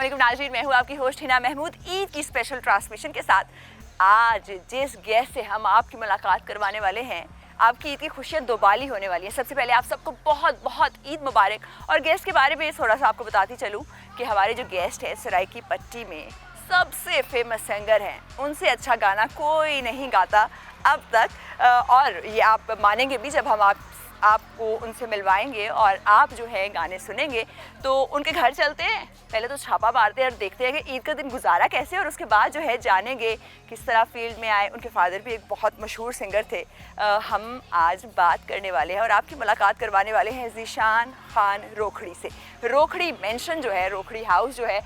वालेकुम नाज़रीन, मैं हूँ आपकी होस्ट हिना महमूद। ईद की स्पेशल ट्रांसमिशन के साथ आज जिस गेस्ट से हम आपकी मुलाकात करवाने वाले हैं, आपकी ईद की खुशियाँ दोबाली होने वाली हैं। सबसे पहले आप सबको बहुत बहुत ईद मुबारक। और गेस्ट के बारे में थोड़ा सा आपको बताती चलूँ कि हमारे जो गेस्ट हैं सराइकी पट्टी में सबसे फेमस सिंगर हैं, उनसे अच्छा गाना कोई नहीं गाता अब तक। और ये आप मानेंगे भी जब हम आपको उनसे मिलवाएंगे और आप जो है गाने सुनेंगे तो उनके घर चलते हैं। पहले तो छापा मारते हैं और देखते हैं कि ईद का दिन गुजारा कैसे, और उसके बाद जो है जानेंगे किस तरह फील्ड में आए। उनके फादर भी एक बहुत मशहूर सिंगर थे। हम आज बात करने वाले हैं और आपकी मुलाकात करवाने वाले हैं ज़ीशान खान रोखड़ी से। रोखड़ी मेंशन जो है, रोखड़ी हाउस जो है,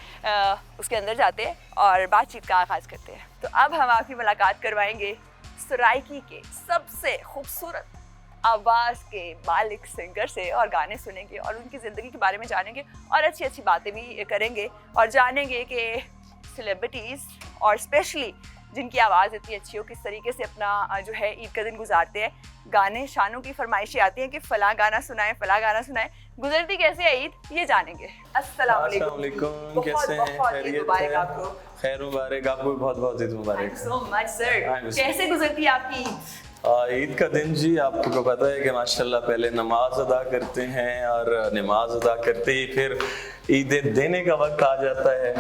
उसके अंदर जाते हैं और बातचीत का आगाज़ करते हैं। तो अब हम आपकी मुलाकात करवाएंगे सराइकी के सबसे खूबसूरत आवाज़ के मालिक सिंगर से और गाने सुनेंगे और उनकी ज़िंदगी के बारे में जानेंगे और अच्छी अच्छी बातें भी करेंगे और जानेंगे कि सेलिब्रिटीज़ और स्पेशली जिनकी आवाज़ इतनी अच्छी हो किस तरीके से अपना जो है ईद का दिन गुजारते हैं। गाने शानों की फरमाइशें आती हैं कि फ़लाँ गाना सुनाएं, फ़लाँ गाना सुनाएं। गुजरती कैसे है ईद, ये जानेंगे। अस्सलाम वालेकुम, कैसे हैं? ईद मुबारक आपको। खैर मुबारक, आपको भी बहुत बहुत ईद मुबारक। So much sir. कैसे गुजरती है आपकी ईद? ईद का दिन जी आपको पता है कि माशाल्लाह पहले नमाज अदा करते हैं और नमाज अदा करते ही फिर ईद देने का वक्त आ जाता है,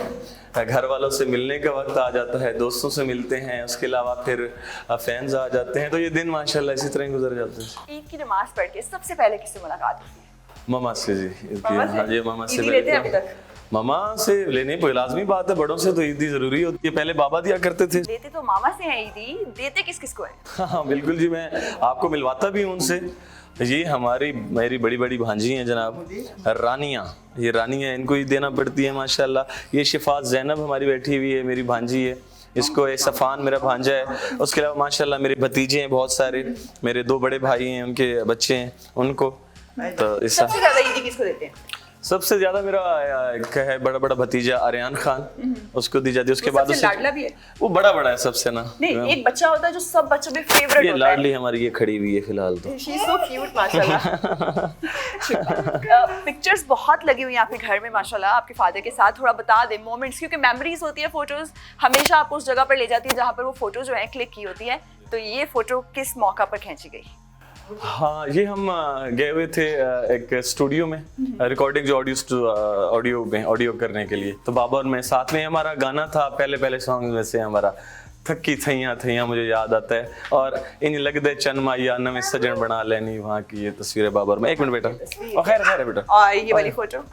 घर वालों से मिलने का वक्त आ जाता है, दोस्तों से मिलते हैं, उसके अलावा फिर फैंस आ जाते हैं। तो ये दिन माशाल्लाह इसी तरह ही गुजर जाते हैं। ईद की नमाज पढ़ के सबसे पहले किससे मुलाकात होती है? मामा से जी। हाँ जी, मामा से लेते हैं अभी तक? मामा से लेने कोई लाजमी बात है, बड़ों से तो ईदी जरूरी होती है। पहले बाबा दिया करते थे। देते तो मामा से हैं ईदी, देते किस किस को है? हाँ बिल्कुल जी, मैं आपको मिलवाता भी हूँ उनसे। ये मेरी बड़ी बड़ी भांजी हैं जनाब, रानियाँ। ये रानियाँ, इनको ही देना पड़ती है माशाल्लाह। ये शिफात ज़ैनब हमारी बैठी हुई है, मेरी भांजी है। इसको सफ़ान मेरा भांजा है। उसके अलावा माशाल्लाह मेरे भतीजे हैं बहुत सारे, मेरे 2 बड़े भाई हैं, उनके बच्चे हैं, उनको। तो सबसे ज़्यादा ईदी किसको देते हैं? सबसे ज्यादा मेरा एक है बड़ा भतीजा आर्यन खान, उसको दी जाती है। उसके बाद लाडला भी है। वो बड़ा है सबसे ना। नहीं, एक बच्चा होता है जो सब बच्चों में फेवरेट होता है। लाडली हमारी ये खड़ी हुई है फिलहाल तो। शी इज सो क्यूट माशाल्लाह। पिक्चर्स बहुत लगी हुई हैं आपके घर में माशाल्लाह आपके फादर के साथ। थोड़ा बता दें मोमेंट्स, क्योंकि मेमोरीज होती है, फोटोज हमेशा आपको उस जगह पर ले जाती है जहाँ पर वो फोटो जो है क्लिक की होती है। तो ये फोटो किस मौका पर खींची गई? हाँ, ये हम गए हुए थे एक स्टूडियो में, रिकॉर्डिंग जो ऑडियो करने के लिए। तो बाबा और मैं साथ में, हमारा गाना था पहले सॉन्ग में से हमारा थक्की थैया मुझे याद आता है। और इन लग दे चन माया नवे सजन बना लेनी, वहाँ की ये तस्वीर है बाबा और मैं। एक मिनट बेटा, खैर है बेटा। और ये वाली फोटो,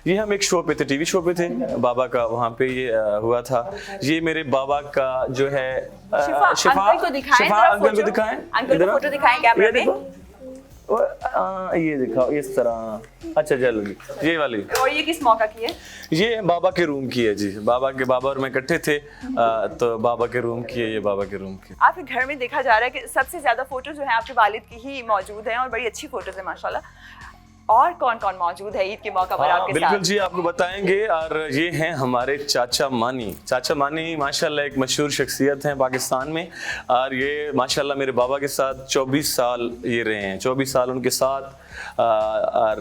ये हम एक शो पे थे, टीवी शो पे थे बाबा का, वहाँ पे ये हुआ था। ये मेरे बाबा का जो है शिफा अंकल को दिखाएं, अंकल को फोटो दिखाएं कैमरे में। ये दिखाओ इस तरह। अच्छा चलो जी, ये वाली। और ये किस मौका की है? ये बाबा के रूम की है जी। बाबा और मैं इकट्ठे थे, तो बाबा के रूम की है, ये बाबा के रूम की। आपके घर में देखा जा रहा है कि सबसे ज्यादा फोटो जो है आपके वालिद की ही मौजूद है और बड़ी अच्छी फोटोज है माशाल्लाह। और कौन कौन मौजूद है ईद के मौका पर आपके साथ? बिल्कुल जी, आपको बताएंगे। और ये हैं हमारे चाचा मानी माशाल्लाह एक मशहूर शख्सियत हैं पाकिस्तान में। और ये माशाल्लाह मेरे बाबा के साथ 24 साल ये रहे हैं, 24 साल उनके साथ। और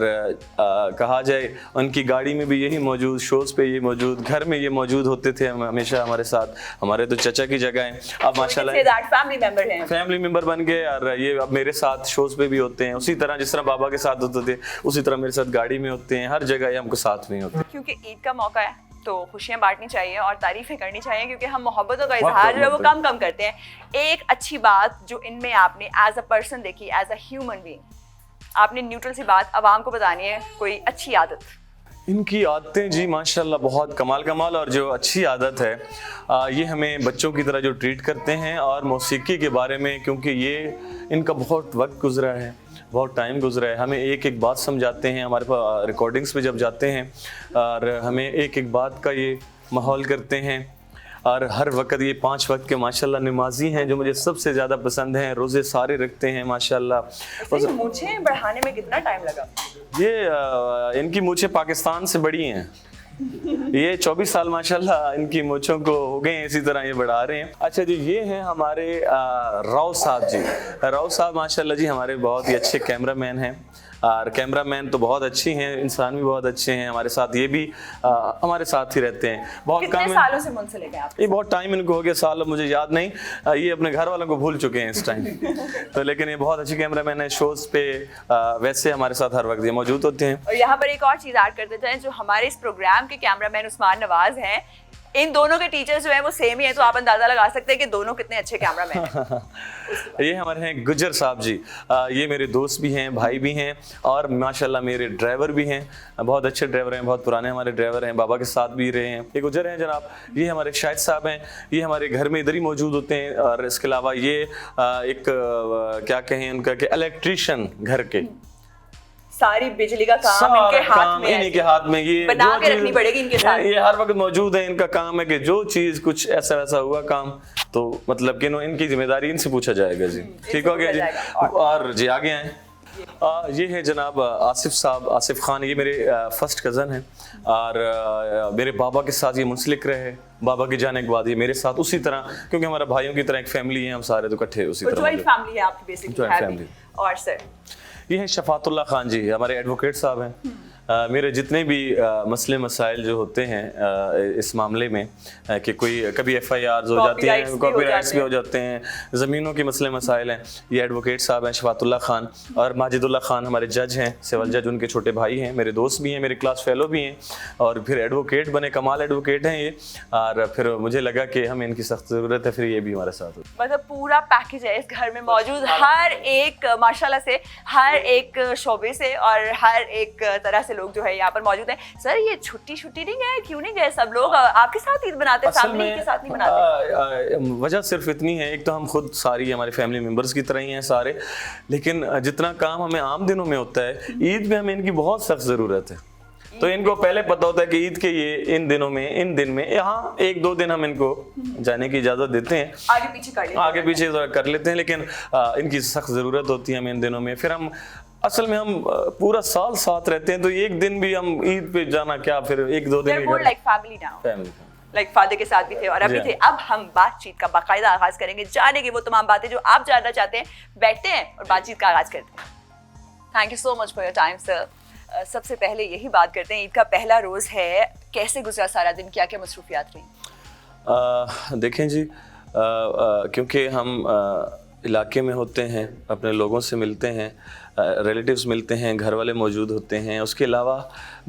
कहा जाए उनकी गाड़ी में भी यही मौजूद, शोज़ पे ये मौजूद, घर में ये मौजूद होते थे हमेशा हमारे साथ। हमारे तो चचा की जगह है। अब माशाल्लाह फैमिली मेंबर बन गए और ये अब मेरे साथ शोज़ पे भी होते हैं। उसी तरह जिस तरह बाबा के साथ होते थे उसी तरह मेरे साथ गाड़ी में होते हैं, हर जगह ये हमको साथ में होते हैं। क्योंकि ईद का मौका है तो खुशियां बांटनी चाहिए और तारीफें करनी चाहिए, क्योंकि हम मोहब्बतों का इजहार जो है वो कम करते हैं। एक अच्छी बात जो इनमें आपने एज अ पर्सन देखी, एज अ ह्यूमन बीइंग, आपने न्यूट्रल सी बात अवाम को बतानी है, कोई अच्छी आदत। इनकी आदतें जी माशाल्लाह बहुत कमाल। और जो अच्छी आदत है ये हमें बच्चों की तरह जो ट्रीट करते हैं। और मौसीकी के बारे में, क्योंकि ये इनका बहुत वक्त गुजरा है, बहुत टाइम गुजरा है, हमें एक बात समझाते हैं। हमारे पास रिकॉर्डिंग्स पे जब जाते हैं और हमें एक बात का ये माहौल करते हैं। और हर वक्त ये 5 वक्त के माशाल्लाह नमाजी हैं, जो मुझे सबसे ज़्यादा पसंद हैं। रोज़े सारे रखते हैं माशाल्लाह। मूंछें बढ़ाने में कितना टाइम लगा? ये इनकी मूंछें पाकिस्तान से बड़ी हैं। ये 24 साल माशाल्लाह इनकी मूंछों को हो गए हैं, इसी तरह ये बढ़ा रहे हैं। अच्छा जी, ये हैं हमारे राव साहब जी। राव साहब माशाल्लाह जी हमारे बहुत ही अच्छे कैमरामैन हैं। और कैमरामैन तो बहुत अच्छी हैं, इंसान भी बहुत अच्छे हैं हमारे साथ, ये भी हमारे साथ ही रहते हैं। बहुत कितने कम सालों से मुंसलिक हैं आप? ये बहुत टाइम इनको हो गया, साल, अब मुझे याद नहीं, ये अपने घर वालों को भूल चुके हैं इस टाइम। तो लेकिन ये बहुत अच्छी कैमरामैन है, शोज पे वैसे हमारे साथ हर वक्त ये मौजूद होते हैं। और यहाँ पर एक और चीज़ ऐड करते जाएं, जो हमारे इस प्रोग्राम के कैमरामैन उस्मान नवाज हैं, इन दोनों के टीचर्स जो हैं वो सेम ही हैं, तो आप अंदाजा लगा सकते हैं कि दोनों कितने अच्छे कैमरामैन हैं। ये हमारे हैं गुज्जर साहब जी, ये मेरे दोस्त भी हैं, भाई भी हैं, और माशाल्लाह मेरे ड्राइवर भी हैं, बहुत अच्छे ड्राइवर हैं, बहुत पुराने हमारे ड्राइवर हैं, बाबा के साथ भी रहे हैं। ये गुज्जर हैं जनाब, ये हमारे शाहिद साहब हैं, ये हमारे घर में इधर ही मौजूद होते हैं। और इसके अलावा ये एक क्या कहें उनका कि इलेक्ट्रीशियन घर के, सारी बिजली का काम इनके हाथ में है, इन्हीं के हाथ में, ये बना के रखनी पड़ेगी इनके साथ। ये हर वक्त मौजूद है, इनका काम है कि जो चीज कुछ ऐसा वैसा हुआ काम तो मतलब कि इनकी जिम्मेदारी इनसे पूछा जाएगा जी। ठीक हो गया जी। और जी आगे आए, ये है जनाब आसिफ साहब, आसिफ खान, ये मेरे फर्स्ट कज़न हैं और मेरे बाबा के साथ ये मुंसलिक रहे। बाबा के जाने के बाद ये मेरे साथ उसी तरह, क्योंकि हमारा भाइयों की तरह एक फैमिली है, हम सारे तो इकट्ठे उसी तरह। जॉइंट फैमिली है आपकी बेसिकली? Joint family. और सर ये है शफातुल्लाह खान जी, हमारे एडवोकेट साहब हैं। मेरे जितने भी मसले मसाइल जो होते हैं इस मामले में कि कोई कभी FIRs हो जाती हैं, कॉपीराइट्स भी हो जाते हैं, ज़मीनों के मसले मसाइल हैं, ये एडवोकेट साहब हैं शफातुल्लाह खान। और माजिदुल्लाह खान हमारे जज हैं, सिविल जज, उनके छोटे भाई हैं, मेरे दोस्त भी हैं, मेरे क्लास फेलो भी हैं, और फिर एडवोकेट बने, कमाल एडवोकेट हैं ये। और फिर मुझे लगा कि हमें इनकी सख्त ज़रूरत है, फिर ये भी हमारे साथ होते। मतलब पूरा पैकेज है इस घर में मौजूद, हर एक माशाल्लाह से हर एक शोबे से और हर एक तरह से लोग जो है यहाँ पर मौजूद हैं। सर ये छुट्टी नहीं गए, क्यों नहीं गए सब लोग? आपके साथ ईद मनाते हैं, फैमिली के साथ नहीं मनाते? वजह सिर्फ इतनी है, एक तो हम खुद सारी हमारे फैमिली मेंबर्स की तरह ही हैं सारे, लेकिन जितना काम हमें आम दिनों में होता है, ईद में हमें इनकी बहुत सख्त ज़रूरत है। तो इनको पहले पता होता है कि ईद के ये इन दिन में यहाँ 1-2 दिन हम इनको जाने की इजाज़त देते हैं, आगे पीछे कर लेते हैं, लेकिन इनकी सख्त ज़रूरत होती है हमें इन दिनों में। फिर हम असल में हम पूरा साल साथ रहते हैं, तो एक दिन भी हम ईद पे जाना क्या, फिर 1-2 दिन फैमिली लाइक फादर के साथ भी थे और अभी थे। अब हम बातचीत का बाकायदा आगाज करेंगे, जाने की वो तमाम बातें जो आप जानना चाहते हैं। बैठते हैं और बातचीत का आगाज करते हैं। Thank you so much for your time sir. सबसे पहले यही बात करते हैं, ईद का पहला रोज है, कैसे गुजरा सारा दिन, क्या क्या मसरूफियात रही? देखें जी, क्योंकि हम इलाके में होते हैं, अपने लोगों से मिलते हैं, रिलेटिव्स मिलते हैं, घर वाले मौजूद होते हैं, उसके अलावा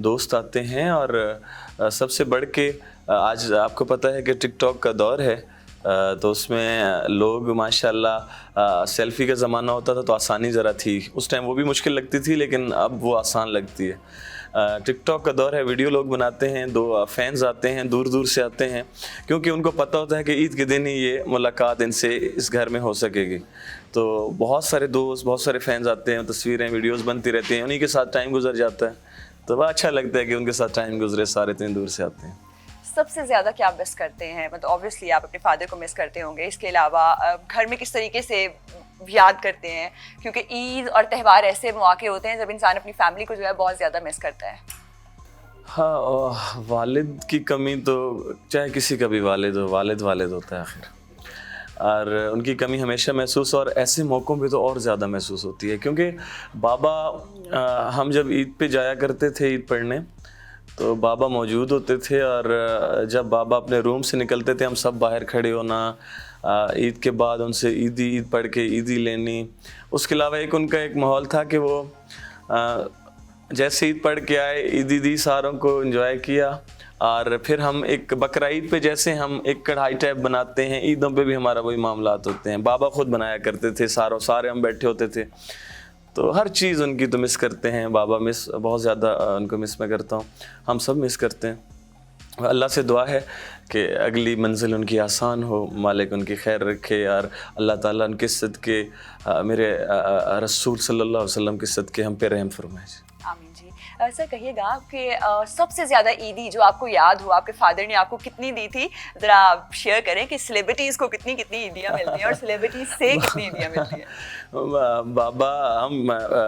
दोस्त आते हैं, और सबसे बढ़ के आज आपको पता है कि टिकटॉक का दौर है, तो उसमें लोग माशाल्लाह सेल्फ़ी का ज़माना होता था तो आसानी ज़रा थी, उस टाइम वो भी मुश्किल लगती थी, लेकिन अब वो आसान लगती है। टिकटॉक का दौर है, वीडियो लोग बनाते हैं, दो फैंस आते हैं, दूर दूर से आते हैं, क्योंकि उनको पता होता है कि ईद के दिन ही ये मुलाकात इनसे इस घर में हो सकेगी। तो बहुत सारे दोस्त, बहुत सारे फैंस आते हैं, तस्वीरें, वीडियोस बनती रहती हैं, उन्हीं के साथ टाइम गुजर जाता है, तो बड़ा अच्छा लगता है कि उनके साथ टाइम गुजरे, सारे इतने दूर से आते हैं। सबसे ज़्यादा क्या मिस करते हैं? मतलब ऑब्वियसली आप अपने फादर को मिस करते होंगे, इसके अलावा घर में किस तरीके से याद करते हैं? क्योंकि ईद और त्यौहार ऐसे मौके होते हैं जब इंसान अपनी फैमिली को जो है बहुत ज़्यादा मिस करता है। हाँ, वालिद की कमी तो चाहे किसी का भी वालिद हो, वालिद होता है आखिर, और उनकी कमी हमेशा महसूस, और ऐसे मौक़ों पे तो और ज़्यादा महसूस होती है, क्योंकि बाबा, हम जब ईद पे जाया करते थे ईद पढ़ने, तो बाबा मौजूद होते थे, और जब बाबा अपने रूम से निकलते थे हम सब बाहर खड़े होना, ईद के बाद उनसे ईद पढ़ के ईदी लेनी। उसके अलावा एक उनका एक माहौल था कि वो जैसे ईद पढ़ के आए, ईदी सारों को एंजॉय किया, और फिर हम एक बकरा ईद पे जैसे हम एक कढ़ाई टाइप बनाते हैं, ईदों पे भी हमारा वही मामलात होते हैं, बाबा खुद बनाया करते थे, सारे हम बैठे होते थे, तो हर चीज़ उनकी तो मिस करते हैं। बाबा मिस बहुत ज़्यादा उनको मिस मैं करता हूँ, हम सब मिस करते हैं। अल्लाह से दुआ है कि अगली मंजिल उनकी आसान हो, मालिक उनकी खैर रखे, और अल्लाह ताला उनके सदके, मेरे रसूल सल्लल्लाहु अलैहि वसल्लम के सदके हम पे रहम फरमाए। आमीन जी। सर कहिएगा कि सबसे ज़्यादा ईदी जो आपको याद हो, आपके फादर ने आपको कितनी दी थी, ज़रा आप शेयर करें कि सेलिब्रिटीज़ को कितनी ईदियाँ मिलती हैं और सेलिब्रिटीज़ से कितनी ईदियाँ मिलती हैं? बाबा, हम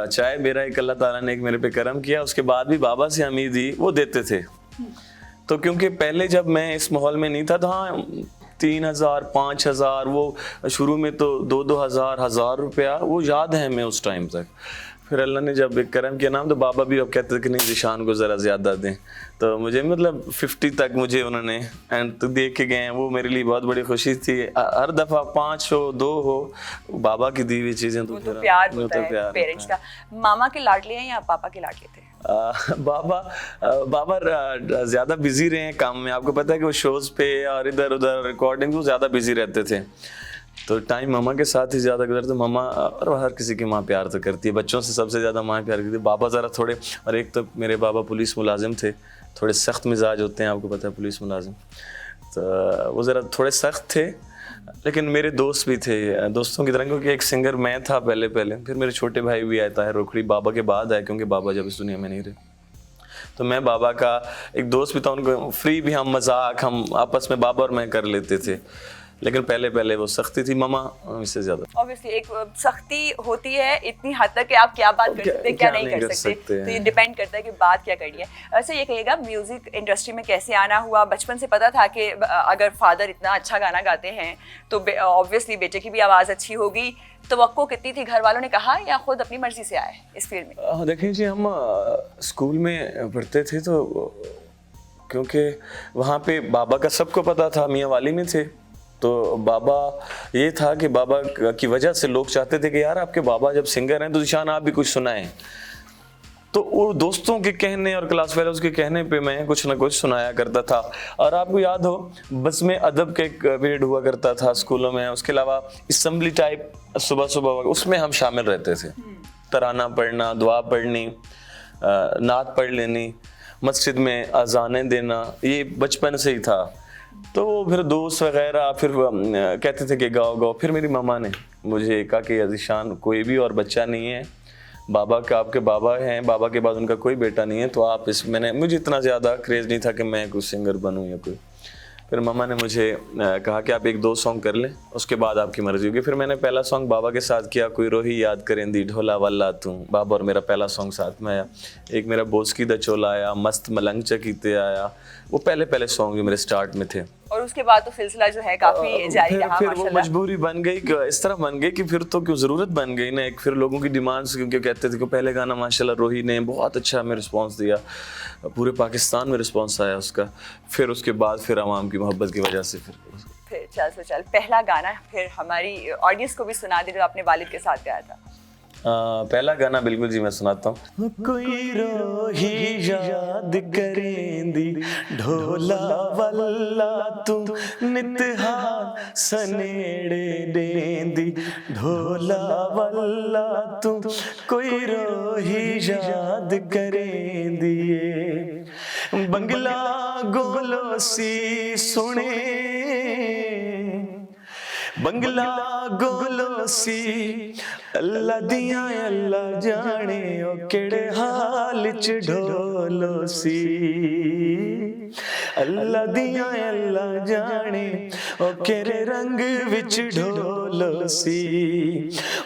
चाहे मेरा एक अल्लाह ताला ने एक मेरे पे करम किया, उसके बाद भी बाबा से हम ईदी वो देते थे। तो क्योंकि पहले जब मैं इस माहौल में नहीं था, तो हाँ 3000, 5000, वो शुरू में तो 2-2 हज़ार, 1000 रुपया, वो याद है हमें उस टाइम तक। फिर अल्लाह ने जब एक करम किया नाम, तो बाबा भी अब कहते थे कि नहीं ज़ीशान को ज़रा ज़्यादा दें, तो मुझे मतलब 50 तक मुझे उन्होंने एंड तो दे के गए हैं। वो मेरे लिए बहुत बड़ी खुशी थी। हर दफ़ा 5 हो 2 हो, बाबा की दी हुई चीज़ें तो तो प्यार होता है पेरेंट्स का। मामा के लाडले हैं या पापा के लाडले थे? बाबा ज़्यादा बिजी रहे हैं काम में। आपको पता है कि वो शोज़ पे और इधर उधर रिकॉर्डिंग वो ज़्यादा बिजी रहते थे, तो टाइम मामा के साथ ही ज़्यादा गुजरते। मामा और हर किसी की माँ प्यार तो करती है, बच्चों से सबसे ज़्यादा माँ प्यार करती है। बाबा ज़रा थोड़े, और एक तो मेरे बाबा पुलिस मुलाजिम थे, थोड़े सख्त मिजाज होते हैं, आपको पता है पुलिस मुलाजिम, तो वो ज़रा थोड़े सख्त थे। लेकिन मेरे दोस्त भी थे, दोस्तों की तरह, क्योंकि एक सिंगर मैं था पहले, फिर मेरे छोटे भाई भी आता है रोखड़ी, बाबा के बाद आए, क्योंकि बाबा जब इस दुनिया में नहीं रहे। तो मैं बाबा का एक दोस्त भी था, उनको फ्री भी हम मजाक हम आपस में बाबा और मैं कर लेते थे। लेकिन पहले वो सख्ती थी मामा इससे ज़्यादा। ऑब्वियसली एक सख्ती होती है इतनी हद तक कि आप क्या बात कर सकते हैं क्या नहीं कर सकते, तो ये डिपेंड करता है कि बात क्या करनी है। वैसे ये कहिएगा म्यूजिक इंडस्ट्री में कैसे आना हुआ? बचपन से पता था कि अगर फादर इतना अच्छा गाना गाते हैं तो ऑब्वियसली बेटे की भी आवाज़ अच्छी होगी, तवक्को कितनी थी? घर वालों ने कहा या खुद अपनी मर्जी से आए इस फील्ड में? देखिए जी, हम स्कूल में पढ़ते थे, तो क्योंकि वहाँ पे बाबा का सबको पता था, मियाँ वाली में थे, तो बाबा ये था कि बाबा की वजह से लोग चाहते थे कि यार आपके बाबा जब सिंगर हैं तो ज़ीशान आप भी कुछ सुनाएं। तो वो दोस्तों के कहने और क्लास फेलोज के कहने पे मैं कुछ ना कुछ सुनाया करता था। और आपको याद हो, बस में अदब के एक पीरियड हुआ करता था स्कूलों में, उसके अलावा असम्बली टाइप सुबह उसमें हम शामिल रहते थे। तराना पढ़ना, दुआ पढ़नी, नात पढ़ लेनी, मस्जिद में अजानें देना, ये बचपन से ही था। तो फिर दोस्त वगैरह फिर कहते थे कि गाओ। फिर मेरी मामा ने मुझे कहा कि ज़ीशान कोई भी और बच्चा नहीं है, बाबा का आपके बाबा हैं, बाबा के बाद उनका कोई बेटा नहीं है, तो आप मुझे इतना ज़्यादा क्रेज़ नहीं था कि मैं कुछ सिंगर बनूं या कोई। फिर मामा ने मुझे कहा कि आप 1-2 सॉन्ग कर लें, उसके बाद आपकी मर्जी होगी। फिर मैंने पहला सॉन्ग बाबा के साथ किया, कोई रोही याद करेंदी ढोला वाला तू, बाबा और मेरा पहला सॉन्ग साथ में आया। एक मेरा बोस्की द चोला आया, मस्त मलंग चकीते आया, वो पहले सॉन्ग जो मेरे स्टार्ट में थे। और उसके बाद तो सिलसिला जो है काफी जारी रहा। फिर वो मजबूरी बन गई, इस तरह बन गई कि फिर तो क्यों ज़रूरत बन गई ना एक, फिर लोगों की डिमांड्स, क्योंकि कहते थे कि पहले गाना माशाल्लाह रोही ने बहुत अच्छा हमें रिस्पांस दिया, पूरे पाकिस्तान में रिस्पांस आया उसका। फिर उसके बाद फिर आवाम की मोहब्बत की वजह से फिर चल पहला गाना फिर हमारी ऑडियंस को भी सुना दे जो आपने वालिद के साथ गाया था। पहला गाना बिल्कुल जी मैं सुनाता हूँ। कोई रोही याद करेंदी ढोला वल्ला तू, नितहा सनेड़े देंदी ढोला वल्ला तू, कोई रोही याद करेंदी, बंगला गोलो सी सुने, बंगला गोलो सी, अल्लाह दियां अल्लाह जाने ओ केड़े हाल च ढोलो सी, अल्लाह दियां अल्लाह जाने ओ केड़े रंग विच ढोलो सी,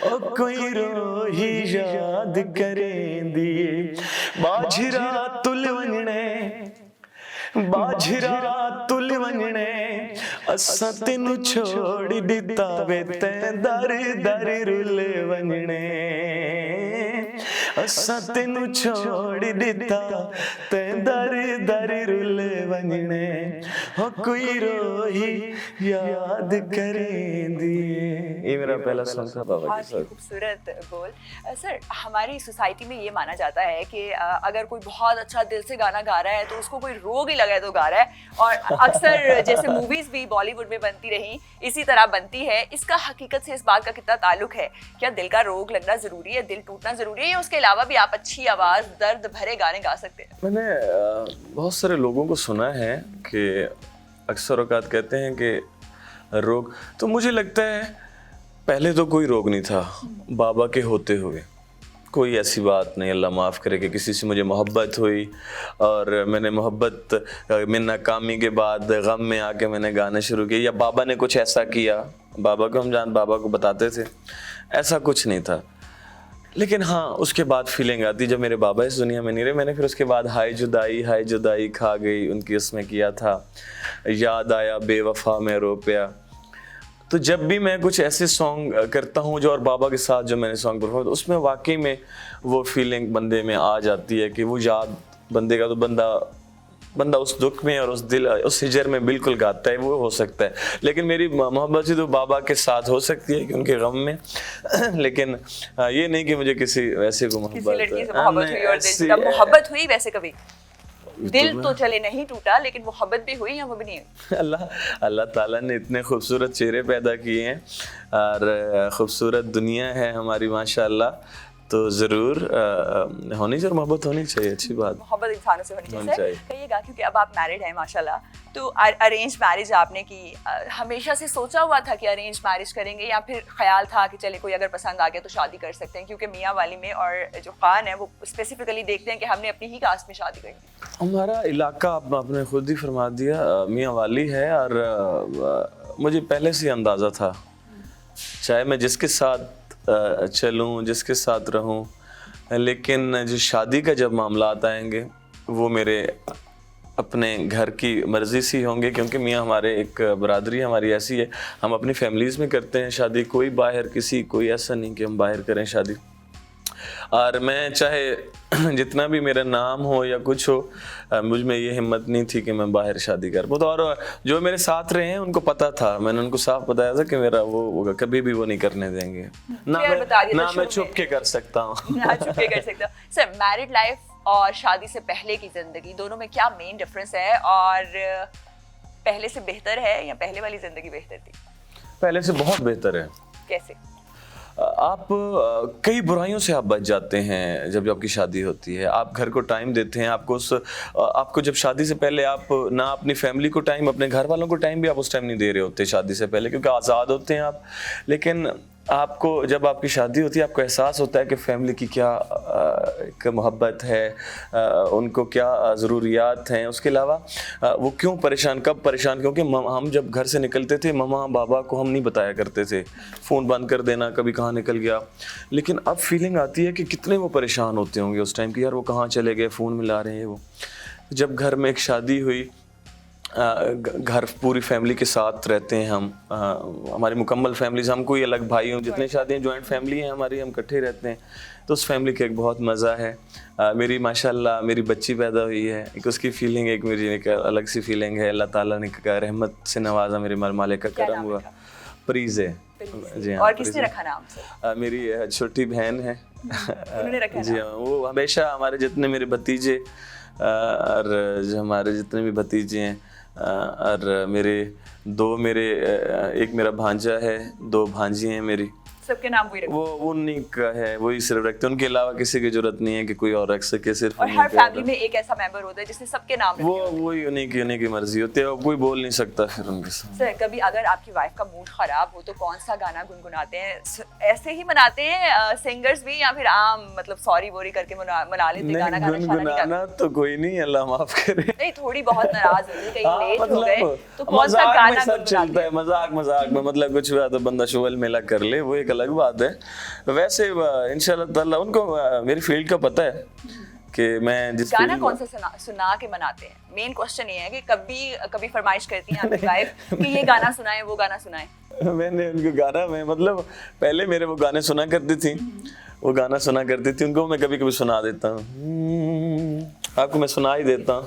ओ कोई रोही याद करेंदी, बाजरा तुल वंजने, बाजरा तुल वंजने, असां तेनू छोड़ दिता वे तैं दर दर रुल वंजने, असां तेनू छोड़ दिता तैं दर दर रुल वंजने, हो कोई रोही याद करेंदी। ये मेरा पहला सॉन्ग था बाबा के साथ। खूबसूरत बोल। सर, हमारी सोसाइटी में ये माना जाता है कि अगर कोई बहुत अच्छा दिल से गाना गा रहा है तो उसको कोई रोग ही लगा है तो गा रहा है, और अक्सर जैसे मूवीज भी बॉलीवुड में बनती रही इसी तरह बनती है। इसका हकीकत से इस बात का कितना ताल्लुक है? क्या दिल का रोग लगना जरूरी है, दिल टूटना जरूरी है, या उसके अलावा भी आप अच्छी आवाज दर्द भरे गाने गा सकते हैं? मैंने बहुत सारे लोगों को सुना है कि अक्सर औकात कहते हैं कि रोग, तो मुझे लगता है पहले तो कोई रोग नहीं था बाबा के होते हुए, कोई ऐसी बात नहीं, अल्लाह माफ़ करे कि किसी से मुझे मोहब्बत हुई और मैंने मोहब्बत में नाकामी के बाद गम में आके मैंने गाने शुरू किए, या बाबा ने कुछ ऐसा किया, बाबा को बताते थे, ऐसा कुछ नहीं था। लेकिन हाँ, उसके बाद फीलिंग आती जब मेरे बाबा इस दुनिया में नहीं रहे। मैंने फिर उसके बाद हाय जुदाई खा गई उनकी उसमें किया था, याद आया बेवफा में रो पिया, तो जब भी मैं कुछ ऐसे सॉन्ग करता हूँ जो, और बाबा के साथ जो मैंने सॉन्ग परफॉर्म, उसमें वाकई में वो फीलिंग बंदे में आ जाती है कि वो याद बंदे का, तो बंदा उस दुख में और उस हिजर में बिल्कुल गाता है, वो हो सकता है। लेकिन मेरी मोहब्बत तो बाबा के साथ हो सकती है कि उनके गम में लेकिन ये नहीं कि मुझे किसी वैसे को किसी लड़की से मोहब्बत हुई और दिल टूटा। मोहब्बत हुई वैसे कभी दिल तो चले नहीं टूटा, लेकिन मोहब्बत भी हुई या वो भी नहीं हुई? अल्लाह ताला ने इतने खूबसूरत चेहरे पैदा किए हैं और खूबसूरत दुनिया है हमारी माशाल्लाह, तो ज़रूर होनी चाहिए, मोहब्बत होनी चाहिए, अच्छी बात। मोहब्बत इंसानों से होनी चाहिए। कहिएगा, क्योंकि अब आप मैरिड हैं माशाल्लाह, तो अरेंज मैरिज आपने की, हमेशा से सोचा हुआ था कि अरेंज मैरिज करेंगे, या फिर ख्याल था कि चले कोई अगर पसंद आ गया तो शादी कर सकते हैं? क्योंकि मियाँ वाली में और जो खान है वो स्पेसिफिकली देखते हैं कि हमने अपनी ही कास्ट में शादी करनी। हमारा इलाका आपने खुद ही फरमा दिया, मियाँ वाली है, और मुझे पहले से अंदाज़ा था, चाहे मैं जिसके साथ चलूँ, जिसके साथ रहूँ, लेकिन जो शादी का जब मामला आएंगे वो मेरे अपने घर की मर्ज़ी से होंगे, क्योंकि मियाँ हमारे एक बरादरी हमारी ऐसी है, हम अपनी फैमिलीज़ में करते हैं शादी, कोई बाहर कोई ऐसा नहीं कि हम बाहर करें शादी। और मैं चाहे जितना भी मेरा नाम हो या कुछ हो, मुझ में ये हिम्मत नहीं थी कि मैं बाहर शादी कर पाऊँ। तो और जो मेरे साथ रहे हैं उनको पता था, मैंने उनको साफ बताया था कि मेरा वो कभी भी वो नहीं करने देंगे, ना मैं छुप के कर सकता हूँ। ना छुप के कर सकता हूँ। सर, मैरिड लाइफ और शादी से पहले की जिंदगी दोनों में क्या मेन डिफरेंस है, और पहले से बेहतर है या पहले वाली जिंदगी बेहतर थी? पहले से बहुत बेहतर है। कैसे? आप कई बुराइयों से आप बच जाते हैं जब आपकी शादी होती है, आप घर को टाइम देते हैं, आपको जब शादी से पहले आप ना अपनी फैमिली को टाइम, अपने घर वालों को टाइम भी आप उस टाइम नहीं दे रहे होते शादी से पहले, क्योंकि आज़ाद होते हैं आप। लेकिन आपको जब आपकी शादी होती है आपको एहसास होता है कि फैमिली की क्या एक मोहब्बत है, उनको क्या ज़रूरियात हैं, उसके अलावा वो क्यों परेशान, कब परेशान, क्योंकि हम जब घर से निकलते थे मम्मा बाबा को हम नहीं बताया करते थे, फ़ोन बंद कर देना, कभी कहाँ निकल गया। लेकिन अब फीलिंग आती है कि कितने वो परेशान होते होंगे उस टाइम की, यार वो कहाँ चले गए, फ़ोन मिला रहे हैं वो। जब घर में एक शादी हुई, घर पूरी फैमिली के साथ रहते हैं हम, हमारी मुकम्मल फैमिलीज, हम कोई अलग भाई हूँ, जितने शादियाँ जॉइंट फैमिली हैं हमारी, हम इकट्ठे रहते हैं, तो उस फैमिली का एक बहुत मज़ा है। मेरी माशाल्लाह मेरी बच्ची पैदा हुई है, एक उसकी फीलिंग, एक मेरी एक अलग सी फीलिंग है। अल्लाह ताला ने रहमत से नवाजा, मेरे मालिक का करम हुआ। प्रीज़ है जी हाँ। और किसने रखा नाम सर? मेरी छोटी बहन है उन्होंने रखा जी हाँ। वो हमेशा हमारे जितने मेरे भतीजे और जो हमारे जितने भी भतीजे हैं, और एक मेरा भांजा है, 2 भांजी हैं मेरी, सबके नाम वही रखते? वो उन्हीं का है, वही सिर्फ रखते हैं, उनके अलावा किसी की जरूरत नहीं है कि कोई और रख सके, सिर्फ। और हर फैमिली में एक ऐसा मेंबर होता है जिसने सबके नाम रखे होते हैं। वो उन्हीं की मर्जी होती है, कोई बोल नहीं सकता फिर उनके साथ। सर, कभी अगर आपकी वाइफ का मूड खराब हो तो कौन सा गाना गुनगुनाते हैं? ऐसे ही मनाते हैं सिंगर्स भी, या फिर आम मतलब सॉरी वोरी करके मना लेते हैं? गाना गुनगुनाना तो कोई नहीं, अल्लाह माफ करे। नहीं, थोड़ी बहुत नाराज हो गई, कहीं लेट हो गए तो कौन सा गाना चलता है? मजाक में, मतलब कुछ हुआ तो बंदा शुगल मेला कर ले, वो एक अलग बात है। वैसे इंशाल्लाह ताला उनको मेरी फील्ड का पता है कि मैं जिस गाना कौन सा सुना के मनाते हैं। मेन क्वेश्चन ये है कि कभी फरमाइश करती हैं आपकी वाइफ कि ये गाना सुनाएं, वो गाना सुनाएं? मैंने उनको गाना में, मतलब पहले मेरे वो गाने सुना करती थी, उनको मैं कभी कभी सुना देता हूँ, आपको मैं सुना ही देता हूँ।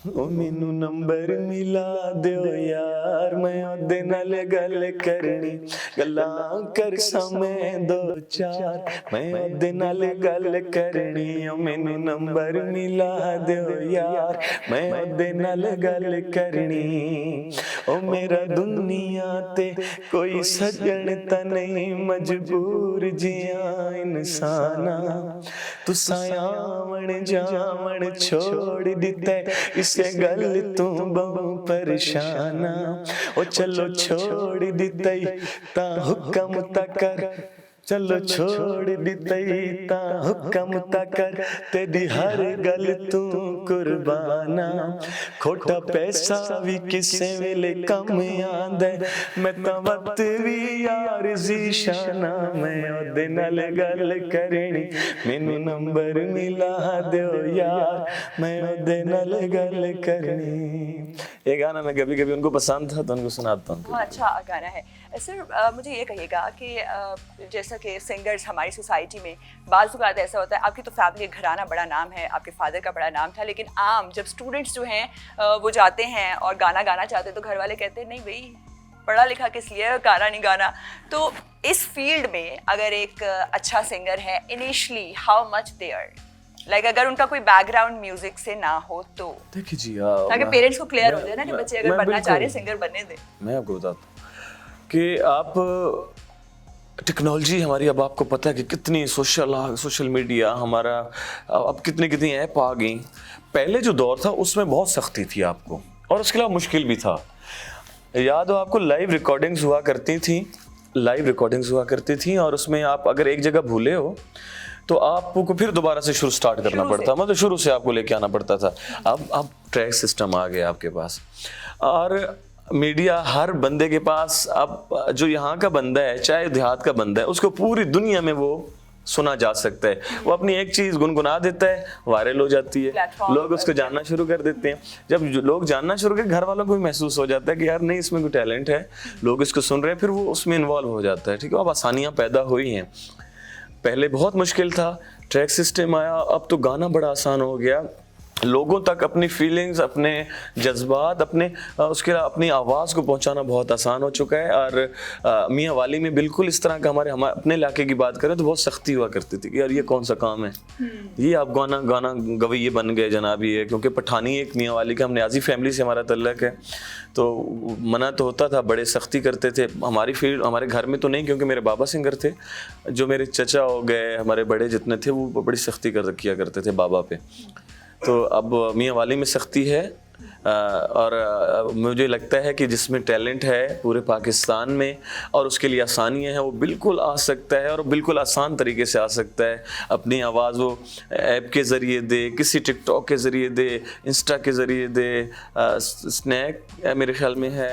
ओ मैनू नंबर मिला दियो यार, मैं ओदे नाल गल करनी, गल्लां कर समय 2-4, मैं ओदे नाल गल करनी। ओ मैनू नंबर मिला दियो यार, मैं ओदे नाल गल करनी। ओ मेरा दुनिया ते कोई सजन ता नहीं, मजबूर जिया इंसाना, तुसां आवण जावण छोड़ दिते, इसे गल तू बहु परेशाना। ओ चलो छोड़ दिते ता हुक्म ता कर, चलो छोड़ दी ता हुक्म ता कर तेरी हर गल तू कुर्बाना खोटा पैसा भी किसे वेले कम आंदा मैं तां वक्त भी यार जीशाना मैं ओदे नाल गल करनी मैनू नंबर मिला दो यार मैं ओदे नाल गल करनी। ये गाना मैं कभी कभी उनको पसंद था तो उनको सुनाता हूँ। बहुत अच्छा गाना है सर। मुझे ये कहिएगा कि जैसा कि सिंगर्स हमारी सोसाइटी में बाज़ औक़ात ऐसा होता है, आपकी तो फैमिली घराना बड़ा नाम है, आपके फादर का बड़ा नाम था, लेकिन आम जब स्टूडेंट्स जो हैं वो जाते हैं और गाना गाना चाहते हैं तो घर वाले कहते हैं नहीं भाई पढ़ा लिखा किस लिए, गाना नहीं गाना। तो इस फील्ड में अगर एक अच्छा सिंगर है initially how much they earn, like अगर उनका कोई बैकग्राउंड म्यूजिक से ना हो तो देखिए जी ताकि पेरेंट्स को क्लियर हो जाए ना कि बच्चे अगर बनना चाह रहे हैं सिंगर बनने दें। मैं आपको बताता हूँ कि आप टेक्नोलॉजी हमारी, अब आपको पता है कि कितनी सोशल मीडिया हमारा, अब कितनी ऐप आ गई। पहले जो दौर था उसमें बहुत सख्ती थी आपको और उसके अलावा मुश्किल भी था। याद हो आपको लाइव रिकॉर्डिंग्स हुआ करती थी और उसमें आप अगर एक जगह भूले हो तो आपको फिर दोबारा से शुरू स्टार्ट करना पड़ता, मतलब शुरू से आपको लेके आना पड़ता था। अब ट्रैक सिस्टम आ गया आपके पास और मीडिया हर बंदे के पास, अब जो यहाँ का बंदा है चाहे देहात का बंदा है उसको पूरी दुनिया में वो सुना जा सकता है। वो अपनी एक चीज़ गुनगुना देता है, वायरल हो जाती है, लोग उसको जानना शुरू कर देते हैं। जब लोग जानना शुरू कर, घर वालों को भी महसूस हो जाता है कि यार नहीं इसमें कोई टैलेंट है, लोग इसको सुन रहे हैं, फिर वो उसमें इन्वॉल्व हो जाता है। ठीक है, अब आसानियाँ पैदा हुई हैं। पहले बहुत मुश्किल था, ट्रैक सिस्टम आया, अब तो गाना बड़ा आसान हो गया। लोगों तक अपनी फीलिंग्स, अपने जज्बात, उसके अपनी आवाज़ को पहुंचाना बहुत आसान हो चुका है। और मियाँ वाली में बिल्कुल इस तरह का हमारे अपने इलाके की बात करें तो बहुत सख्ती हुआ करती थी कि यार ये कौन सा काम है, ये आप गाना गवैये बन गए जनाब ये, क्योंकि पठानी एक मियाँ वाली का, हम न्याजी फैमिली से हमारा तल्लक है तो मना तो होता था, बड़े सख्ती करते थे। हमारी फील्ड, हमारे घर में तो नहीं क्योंकि मेरे बाबा सिंगर थे, जो मेरे चचा हो गए, हमारे बड़े जितने थे वो बड़ी सख्ती किया करते थे बाबा पे। तो अब मियाँ वाली में सख्ती है और मुझे लगता है कि जिसमें टैलेंट है पूरे पाकिस्तान में और उसके लिए आसानियाँ हैं वो बिल्कुल आ सकता है और बिल्कुल आसान तरीके से आ सकता है। अपनी आवाज़ वो ऐप के ज़रिए दे, किसी टिकटॉक के ज़रिए दे, इंस्टा के ज़रिए दे, स्नैप मेरे ख्याल में है,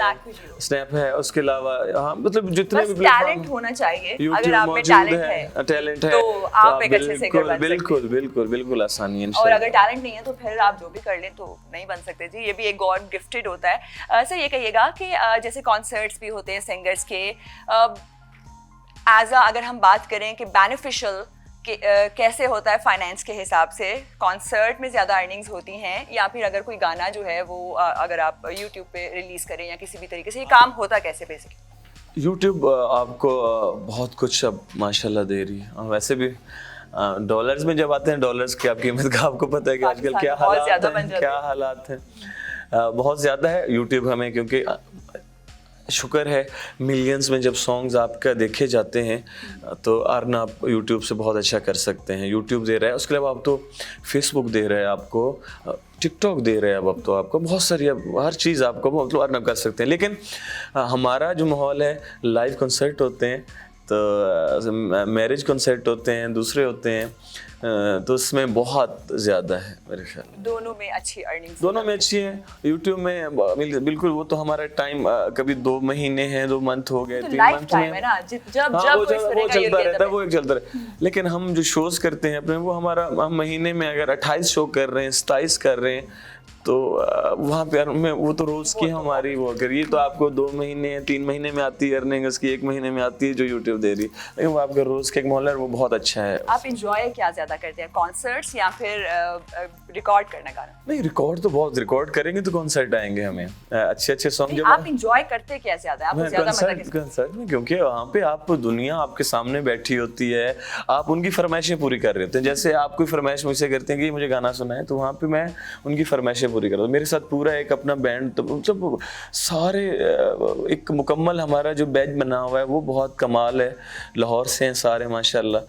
स्नैप है, उसके अलावा हाँ मतलब जितने भी टैलेंट होना चाहिए। अगर आप में टैलेंट है तो आप एक अच्छे सिंगर बन सकते हैं। बिल्कुल आसानी है। और अगर टैलेंट नहीं है तो फिर आप जो भी कर लें तो नहीं बन सकते जी, ये भी एक गॉड गिफ्टेड होता है। सर ये कहिएगा कि जैसे कॉन्सर्ट्स भी होते हैं सिंगर्स के, अगर हम बात करें कि बेनिफिशियल कैसे होता है फाइनेंस के हिसाब से, कॉन्सर्ट में ज़्यादा अर्निंग्स होती हैं या फिर अगर कोई गाना जो है वो अगर आप यूट्यूब पे रिलीज़ करें या किसी भी तरीके से, ये काम होता कैसे बेसिकली? यूट्यूब आपको बहुत कुछ अब माशाल्लाह दे रही है। वैसे भी डॉलर्स में जब आते हैं, डॉलर्स की आप कीमत का आपको पता है कि आजकल क्या हालात हैं, बहुत ज़्यादा है यूट्यूब हमें, क्योंकि शुक्र है मिलियंस में जब सॉन्ग्स आपका देखे जाते हैं तो अर्न आप यूट्यूब से बहुत अच्छा कर सकते हैं। यूट्यूब दे रहा है, उसके अलावा अब तो फेसबुक दे रहा है आपको, टिकटॉक दे रहे हैं, अब तो आपको बहुत सारी, अब हर चीज़ आपको मतलब अर्न कर सकते हैं। लेकिन हमारा जो माहौल है, लाइव कंसर्ट होते हैं, तो मैरिज कंसर्ट होते हैं, दूसरे होते हैं, तो उसमें बहुत ज़्यादा है मेरे ख्याल में। दोनों में अच्छी अर्निंग्स, दोनों में अच्छी है। यूट्यूब में बिल्कुल वो तो हमारा टाइम कभी 2 महीने हैं, 2 मंथ हो गए, 3 मंथ में है ना, जब वो चलता रहता है, वो एक चलता रहता है। लेकिन हम जो शोज़ करते हैं अपने, वो हम महीने में अगर 28 शो कर रहे हैं, 27 कर रहे हैं, तो वहाँ पे वो तो रोज़ की हमारी वो अगर ये तो आपको 2 महीने 3 महीने में आती है अर्निंग, उसकी 1 महीने में आती है जो यूट्यूब दे रही है, लेकिन वो आपका रोज़ का एक माहौल है, वो बहुत अच्छा है। आप इंजॉय क्या ज़्यादा करते हैं, कॉन्सर्ट्स या फिर रिकॉर्ड करना गाना? नहीं, रिकॉर्ड तो बहुत, रिकॉर्ड करेंगे तो कॉन्सर्ट आएंगे हमें, अच्छे सॉन्ग। जब आप इंजॉय करते क्या ज़्यादा, आपको ज़्यादा मजा किसका? कंसर्ट में, क्योंकि वहाँ पे आप दुनिया आपके सामने बैठी होती है, आप उनकी फरमाइशें पूरी कर रहे होते हैं। जैसे आप कोई फरमाइश मुझसे करते हैं कि मुझे गाना सुना है, तो वहाँ पे मैं उनकी फरमाइशें पूरी करता हूँ। मेरे साथ पूरा एक अपना बैंड, तो मतलब सारे एक मुकम्मल हमारा जो बैच बना हुआ है वो बहुत कमाल है, लाहौर से हैं सारे माशाल्लाह।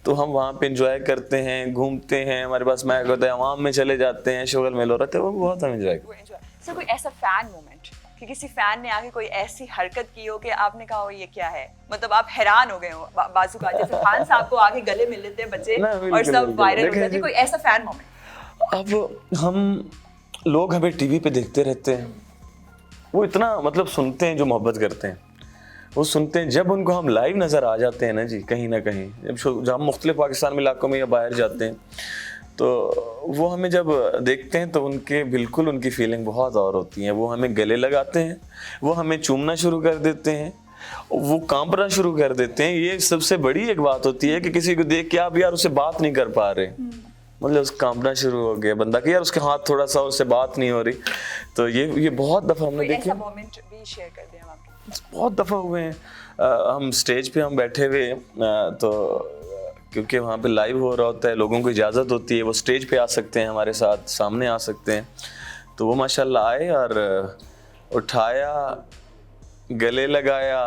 तो हम वहाँ पे एंजॉय करते हैं, घूमते हैं, हमारे पास माइक होता है, आवाम में चले जाते हैं, शुगल मेल हो रहा है, वो बहुत हम एंजॉय करते हैं। सर कोई ऐसा फैन मोमेंट कि किसी फैन ने आके कोई ऐसी हरकत की हो कि आपने कहा हो ये क्या है, मतलब आप हैरान हो गए हो? बाजू का जैसे खान साहब को आके गले मिल लेते हैं बच्चे और सब वायरल हो जाते हैं, कोई ऐसा फैन मोमेंट? अब हम लोग हमें टीवी पे देखते रहते हैं, वो इतना मतलब सुनते हैं, जो मोहब्बत करते हैं वो सुनते हैं। जब उनको हम लाइव नज़र आ जाते हैं ना जी, कहीं ना कहीं जब हम मुख्तलिफ पाकिस्तान में इलाकों में या बाहर जाते हैं, तो वो हमें जब देखते हैं तो बिल्कुल उनकी फीलिंग बहुत और होती है। वो हमें गले लगाते हैं, वो हमें चूमना शुरू कर देते हैं, वो कांपना शुरू कर देते हैं। ये सबसे बड़ी एक बात होती है कि किसी को देख के आप यार उससे बात नहीं कर पा रहे, मतलब उसका कांपना शुरू हो गया बंदा कि यार उसके हाथ थोड़ा सा उससे बात नहीं हो रही। तो ये बहुत दफ़ा हमने देखे, ऐसा मोमेंट भी शेयर कर दें हम आपके। बहुत दफ़ा हुए हैं। हम स्टेज पे हम बैठे हुए तो क्योंकि वहाँ पे लाइव हो रहा होता है, लोगों को इजाज़त होती है वो स्टेज पे आ सकते हैं, हमारे साथ सामने आ सकते हैं। तो वो माशाल्लाह आए और उठाया, गले लगाया,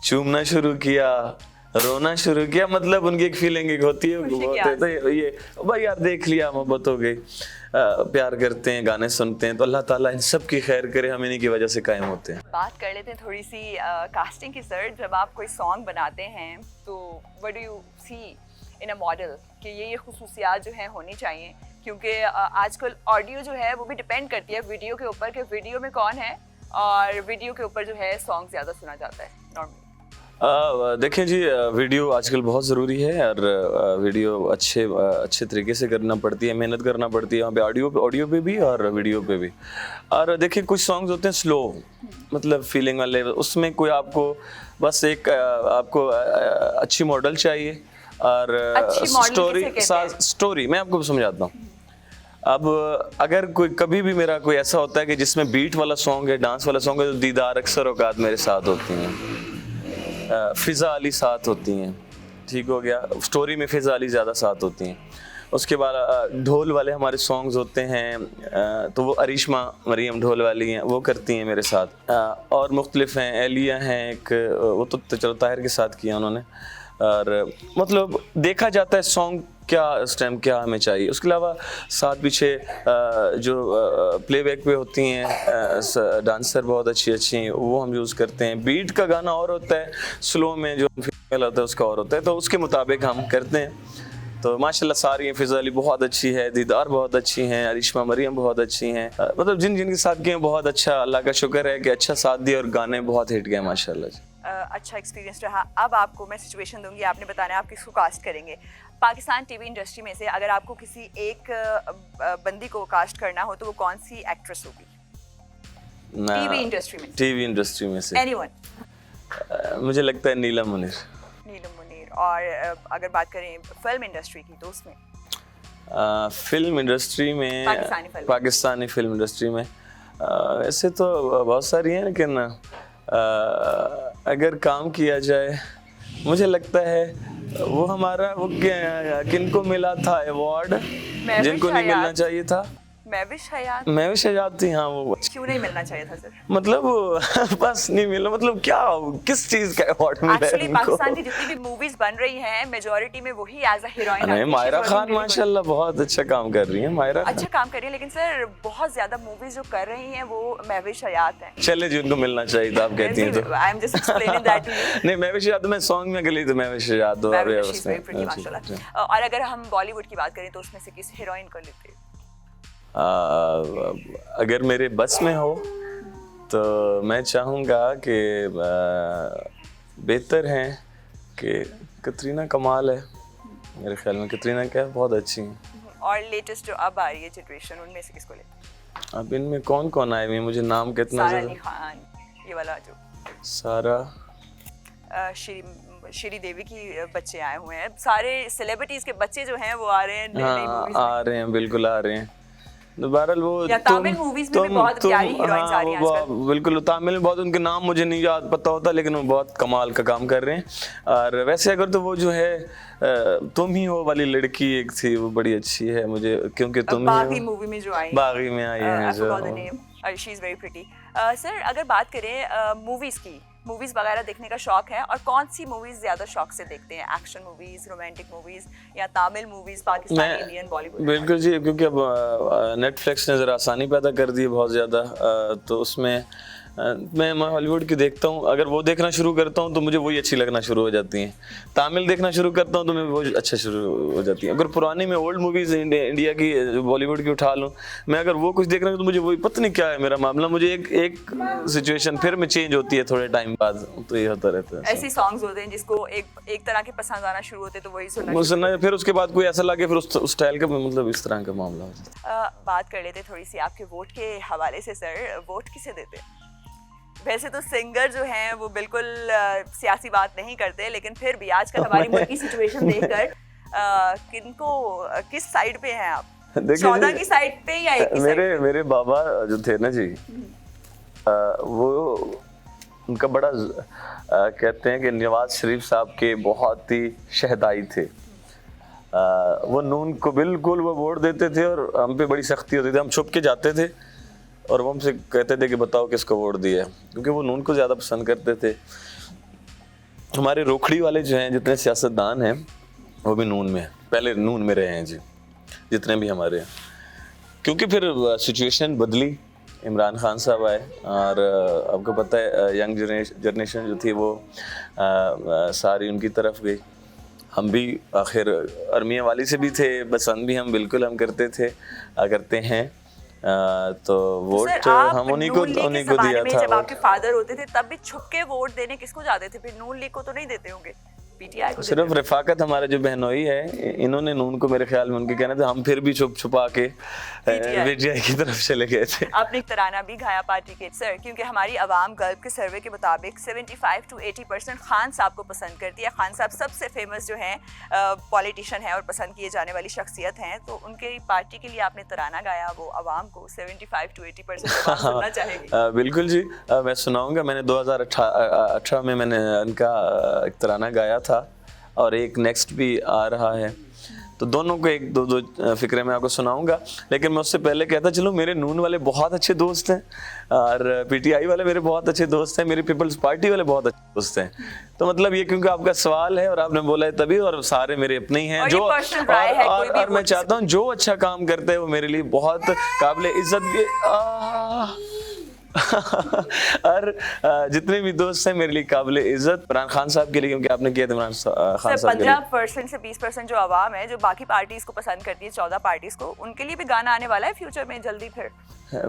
चूमना शुरू किया, रोना शुरू किया। मतलब उनकी एक फीलिंग एक होती है, तो ये भाई यार देख लिया, मोहब्बत हो गई, प्यार करते हैं, गाने सुनते हैं। तो अल्लाह ताला इन सब की खैर करे, हम इन्हीं की वजह से कायम होते हैं। बात कर लेते हैं थोड़ी सी कास्टिंग की सर। जब आप कोई सॉन्ग बनाते हैं तो what do you see in a model कि ये खुसूसियात जो हैं होनी चाहिए? क्योंकि आजकल ऑडियो जो है वो भी डिपेंड करती है वीडियो के ऊपर कि वीडियो में कौन है, और वीडियो के ऊपर जो है सॉन्ग ज़्यादा सुना जाता है नॉर्मली। देखें जी, वीडियो आजकल बहुत ज़रूरी है और वीडियो अच्छे तरीके से करना पड़ती है, मेहनत करना पड़ती है वहाँ पे, ऑडियो पे भी और वीडियो पे भी। और देखिए कुछ सॉन्ग्स होते हैं स्लो, मतलब फीलिंग वाले, उसमें कोई आपको बस एक आपको अच्छी मॉडल चाहिए और स्टोरी मैं आपको समझाता हूँ। अब अगर कभी भी मेरा कोई ऐसा होता है कि जिसमें बीट वाला सॉन्ग है, डांस वाला सॉन्ग है, तो दीदार अक्सर औकात मेरे साथ होती हैं, फिज़ा अली साथ होती हैं, ठीक हो गया, स्टोरी में फिज़ा अली ज़्यादा साथ होती हैं। उसके बाद ढोल वाले हमारे सॉन्ग्स होते हैं, तो वो अरिश्मा मरियम ढोल वाली हैं, वो करती हैं मेरे साथ। और मुख्तलिफ हैं, एलिया हैं एक, वो तो चलो ताहिर के साथ किया उन्होंने। और मतलब देखा जाता है सॉन्ग क्या इस टाइम क्या हमें चाहिए। उसके अलावा साथ पीछे जो प्लेबैक पे होती हैं डांसर बहुत अच्छी वो हम यूज़ करते हैं। बीट का गाना और होता है, स्लो में जो फीमेल होता है उसका और होता है, तो उसके मुताबिक हम करते हैं। तो माशाल्लाह सारी हैं, फिज़ा अली बहुत अच्छी है, दीदार बहुत अच्छी हैं, अरिश्मा मरियम बहुत अच्छी हैं, मतलब जिनके साथ किए बहुत अच्छा, अल्लाह का शुक्र है कि अच्छा साथ दिए और गाने बहुत हिट गए माशाल्लाह जी। अच्छा एक्सपीरियंस रहा। अब आपको मैं सिचुएशन दूंगी, आपने बताना है आप किसको कास्ट करेंगे। पाकिस्तान टीवी इंडस्ट्री में से अगर आपको किसी एक बंदी को कास्ट करना हो तो वो कौन सी एक्ट्रेस होगी टीवी इंडस्ट्री में से? एनीवन? मुझे लगता है नीलम मुनीर। और अगर बात करें फिल्म इंडस्ट्री की तो उसमें फिल्म इंडस्ट्री में पाकिस्तानी फिल्म इंडस्ट्री में ऐसे तो बहुत सारी हैं, लेकिन अगर काम किया जाए मुझे लगता है वो हमारा वो किनको मिला था अवार्ड जिनको नहीं मिलना चाहिए था? महविश हयात थी। हाँ, वो क्यों नहीं मिलना चाहिए था सर? मतलब बस नहीं मिला, मतलब क्या किस चीज का अवार्ड मिला है एक्चुअली पाकिस्तान की जितनी भी मूवीज बन रही हैं मेजॉरिटी में वही एज अ हीरोइन है। मायरा खान माशाल्लाह बहुत अच्छा काम कर रही है, मायरा अच्छा काम कर रही है, लेकिन सर बहुत ज्यादा मूवीज जो कर रही हैं वो महविश हयात हैं। चले जी, उनको मिलना चाहिए था आप कहती हैं तो। I am just explaining that to you. नहीं, महविश हयात में सॉन्ग में गली तो महविश हयात हो रही है माशाल्लाह। और अगर हम बॉलीवुड की बात करें तो उसमें से किस हीरोइन को लेते हैं? अगर मेरे बस में हो तो मैं चाहूँगा कि बेहतर हैं कि कतरीना कमाल है, मेरे ख्याल में कतरीना क्या बहुत अच्छी हैं। और लेटेस्ट जो अब आ रही है जनरेशन, उनमें से किसको लेते? अब इनमें कौन कौन आए हुए हैं, मुझे नाम कितना सारा अली खान, ये वाला जो सारा श्री देवी की बच्चे आए हुए हैं, सारे सेलिब्रिटीज के बच्चे जो हैं वो आ रहे हैं नई मूवीज में। आ रहे हैं, बिल्कुल आ रहे हैं। बहरहाल वो तमिल मूवीज में भी बहुत प्यारी हीरोइंस आ रही हैं आजकल। बिल्कुल, तमिल में बहुत, उनके नाम मुझे नहीं याद पता होता, लेकिन वो बहुत कमाल का काम कर रहे हैं। और वैसे अगर तो वो जो है तुम ही हो वाली लड़की एक थी, वो बड़ी अच्छी है मुझे, क्योंकि तुम बागी मूवी में जो आई, बागी में आई है जो, she is very pretty. Sir अगर बात करें मूवीज की, मूवीज वगैरह देखने का शौक है, और कौन सी मूवीज ज्यादा शौक से देखते हैं? एक्शन मूवीज, रोमांटिक मूवीज, या तमिल मूवीज, पाकिस्तानी, इंडियन, बॉलीवुड? बिल्कुल जी, क्योंकि अब नेटफ्लिक्स ने ज़रा आसानी पैदा कर दी है बहुत ज़्यादा, तो उसमें मैं हॉलीवुड की देखता हूँ, अगर वो देखना शुरू करता हूँ तो मुझे वही अच्छी लगना शुरू हो जाती हैं। तमिल देखना शुरू करता हूँ तो मैं वो अच्छा शुरू हो जाती है। अगर पुरानी में ओल्ड मूवीज़ इंडिया की बॉलीवुड की उठा लूँ, मैं अगर वो कुछ देख रहा हूँ तो मुझे वही पता नहीं क्या है मेरा मामला, मुझे एक सिचुएशन फिर में चेंज होती है थोड़े टाइम बाद, तो ये होता रहता है। ऐसी सॉन्ग्स होते हैं जिसको एक तरह के पसंद आना शुरू होते तो वही सुनना, फिर उसके बाद कोई ऐसा लगे फिर उस स्टाइल का, मतलब इस तरह का मामला हो जाता है। बात कर लेते थोड़ी सी आपके वोट के हवाले से। सर, वोट किसे देते हैं? वैसे तो सिंगर जो हैं वो बिल्कुल सियासी बात नहीं करते, लेकिन फिर भी आजकल हमारी मुल्क की सिचुएशन देखकर किनको, किस साइड पे हैं आप? 14 की साइड पे या एक की साइड पे? मेरे बाबा जो थे ना जी, वो उनका बड़ा कहते हैं कि नवाज शरीफ साहब के बहुत ही शहदाई थे। वो नून को बिल्कुल वो वोट देते थे और हम पे बड़ी सख्ती होती थी, हम छुप के जाते थे और वो हमसे कहते थे कि बताओ किसको वोट दिया, क्योंकि वो नून को ज़्यादा पसंद करते थे। हमारे रोखड़ी वाले जो हैं, जितने सियासतदान हैं वो भी नून में, पहले नून में रहे हैं जी, जितने भी हमारे हैं। क्योंकि फिर सिचुएशन बदली, इमरान खान साहब आए और आपको पता है यंग जनरेशन जो थी वो सारी उनकी तरफ गई। हम भी आखिर अरमिया वाली से भी थे, पसंद भी हम बिल्कुल हम करते थे, करते हैं। तो वोट हम उन्हीं को दिया था। जब आपके फादर होते थे तब भी छुप के वोट देने किसको जाते थे? फिर नून लीग को तो नहीं देते होंगे, पीटीआई को? सिर्फ रफाकत हमारे जो बहनोई है, इन्होंने नून को, मेरे ख्याल में उनके कहने थे, हम फिर भी छुपा के पीटीआई की तरफ चले गए थे। आपने एक तराना भी गाया पार्टी के। सर, क्योंकि हमारी आवाम गल्फ के सर्वे के मुताबिक 75 to 80% खान साहब को पसंद करती है। खान साहब सबसे फेमस जो हैं पॉलिटिशियन हैं और पसंद किए जाने वाली शख्सियत हैं, तो उनके पार्टी के लिए आपने तराना गाया, वो आवाम को 75 to 80% सुनना चाहेगी। बिल्कुल जी, मैं सुनाऊंगा। मैंने 2018 में मैंने उनका एक तराना गाया था और एक नेक्स्ट भी आ रहा है, तो दोनों को एक दो फिक्रे में आपको सुनाऊंगा। लेकिन मैं उससे पहले कहता चलूँ, मेरे नून वाले बहुत अच्छे दोस्त हैं और पीटीआई वाले मेरे बहुत अच्छे दोस्त हैं, मेरी पीपल्स पार्टी वाले बहुत अच्छे दोस्त हैं। तो मतलब ये क्योंकि आपका सवाल है और आपने बोला है तभी, और सारे मेरे अपने ही हैं जो, और मैं चाहता हूँ जो अच्छा काम करते हैं वो मेरे लिए बहुत काबिल इज्जत के और जितने भी दोस्त हैं मेरे लिए काबिल इज्जत। इमरान खान साहब के लिए, क्योंकि आपने किया था इमरान खान साहब के लिए। 15% से 20% जो आवाम है, जो बाकी पार्टीज को पसंद करती है, 14 पार्टीज को, उनके लिए भी गाना आने वाला है फ्यूचर में जल्दी। फिर